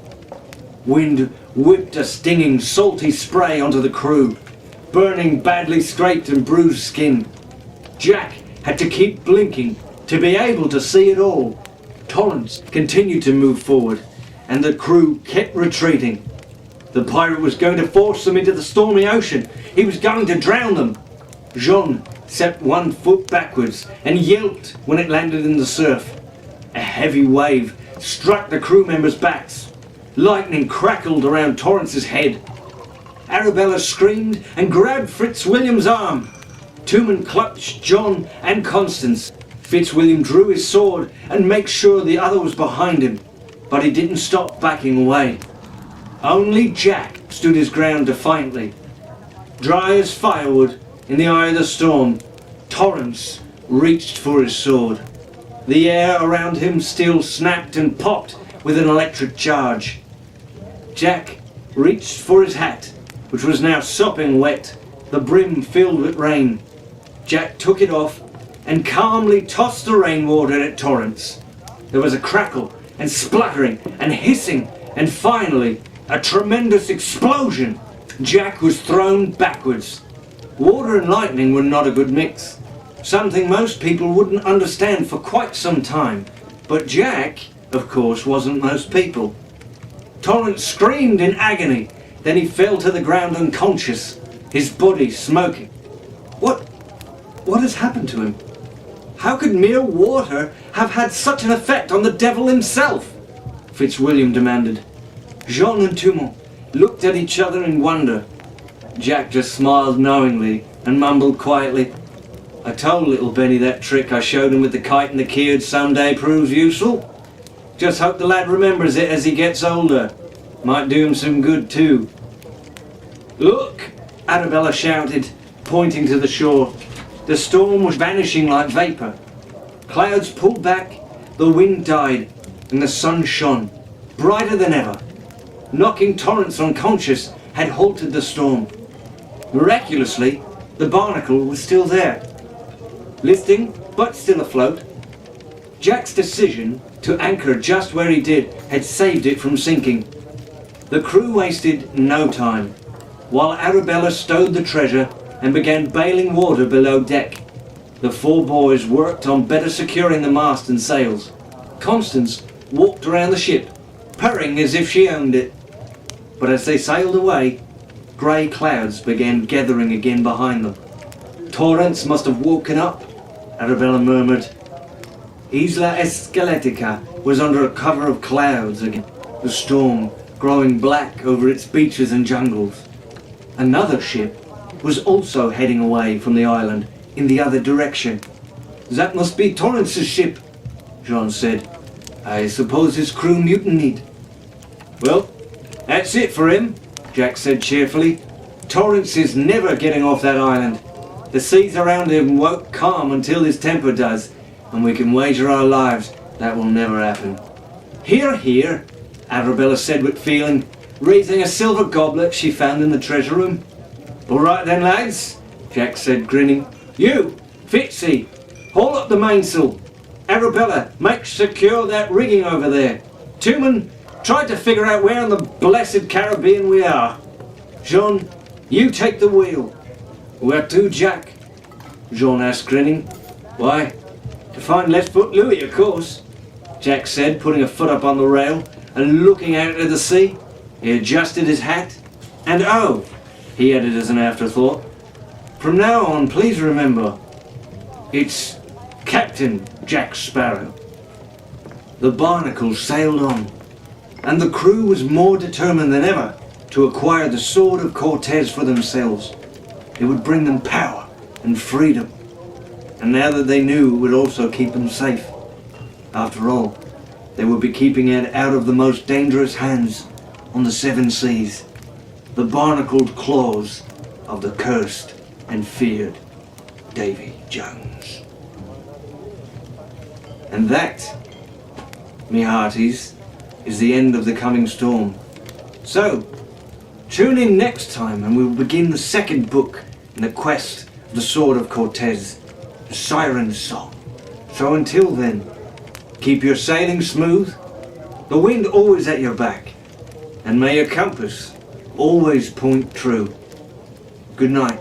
Wind whipped a stinging, salty spray onto the crew, burning badly scraped and bruised skin. Jack had to keep blinking to be able to see it all. Torrance continued to move forward, and the crew kept retreating. The pirate was going to force them into the stormy ocean. He was going to drown them. Jean stepped 1 foot backwards and yelped when it landed in the surf. A heavy wave struck the crew members' backs. Lightning crackled around Torrance's head. Arabella screamed and grabbed Fitzwilliam's arm. Two men clutched John and Constance. Fitzwilliam drew his sword and made sure the other was behind him, but he didn't stop backing away. Only Jack stood his ground defiantly. Dry as firewood in the eye of the storm, Torrance reached for his sword. The air around him still snapped and popped with an electric charge. Jack reached for his hat, which was now sopping wet, the brim filled with rain. Jack took it off and calmly tossed the rainwater at Torrance. There was a crackle and spluttering and hissing, and finally a tremendous explosion. Jack was thrown backwards. Water and lightning were not a good mix, something most people wouldn't understand for quite some time. But Jack, of course, wasn't most people. Torrance screamed in agony, then he fell to the ground unconscious, his body smoking. What has happened to him? How could mere water have had such an effect on the devil himself? Fitzwilliam demanded. Jean and Tumont looked at each other in wonder. Jack just smiled knowingly and mumbled quietly, "I told little Benny that trick I showed him with the kite and the key someday proves useful. Just hope the lad remembers it as he gets older. Might do him some good too." "Look!" Arabella shouted, pointing to the shore. The storm was vanishing like vapour. Clouds pulled back, the wind died, and the sun shone, brighter than ever. Knocking Torrance unconscious had halted the storm. Miraculously, the barnacle was still there, lifting but still afloat. Jack's decision to anchor just where he did had saved it from sinking. The crew wasted no time, while Arabella stowed the treasure and began bailing water below deck. The four boys worked on better securing the mast and sails. Constance walked around the ship, purring as if she owned it. But as they sailed away, grey clouds began gathering again behind them. "Torrance must have woken up," Arabella murmured. Isla Esqueletica was under a cover of clouds again, the storm growing black over its beaches and jungles. Another ship was also heading away from the island in the other direction. "That must be Torrance's ship," Jean said. "I suppose his crew mutinied." "Well, that's it for him," Jack said cheerfully. "Torrance is never getting off that island. The seas around him won't calm until his temper does, and we can wager our lives that will never happen." "Hear, hear," Arabella said with feeling, raising a silver goblet she found in the treasure room. "All right then, lads," Jack said, grinning. "You, Fitzy, haul up the mainsail. Arabella, make secure that rigging over there. Two-man, try to figure out where in the blessed Caribbean we are. Jean, you take the wheel." "Where to, Jack?" Jean asked, grinning. "Why, to find Left Foot Louis, of course," Jack said, putting a foot up on the rail and looking out at the sea. He adjusted his hat. "And oh," he added as an afterthought, "from now on, please remember, it's Captain Jack Sparrow." The barnacle sailed on, and the crew was more determined than ever to acquire the Sword of Cortés for themselves. It would bring them power and freedom, and now that they knew, it would also keep them safe. After all, they would be keeping it out of the most dangerous hands on the seven seas, the barnacled claws of the cursed and feared Davy Jones. And that, me hearties, is the end of the coming storm. So, tune in next time and we'll begin the second book in the quest of the Sword of Cortés, the Siren's Song. So until then, keep your sailing smooth, the wind always at your back, and may your compass always point true. Good night.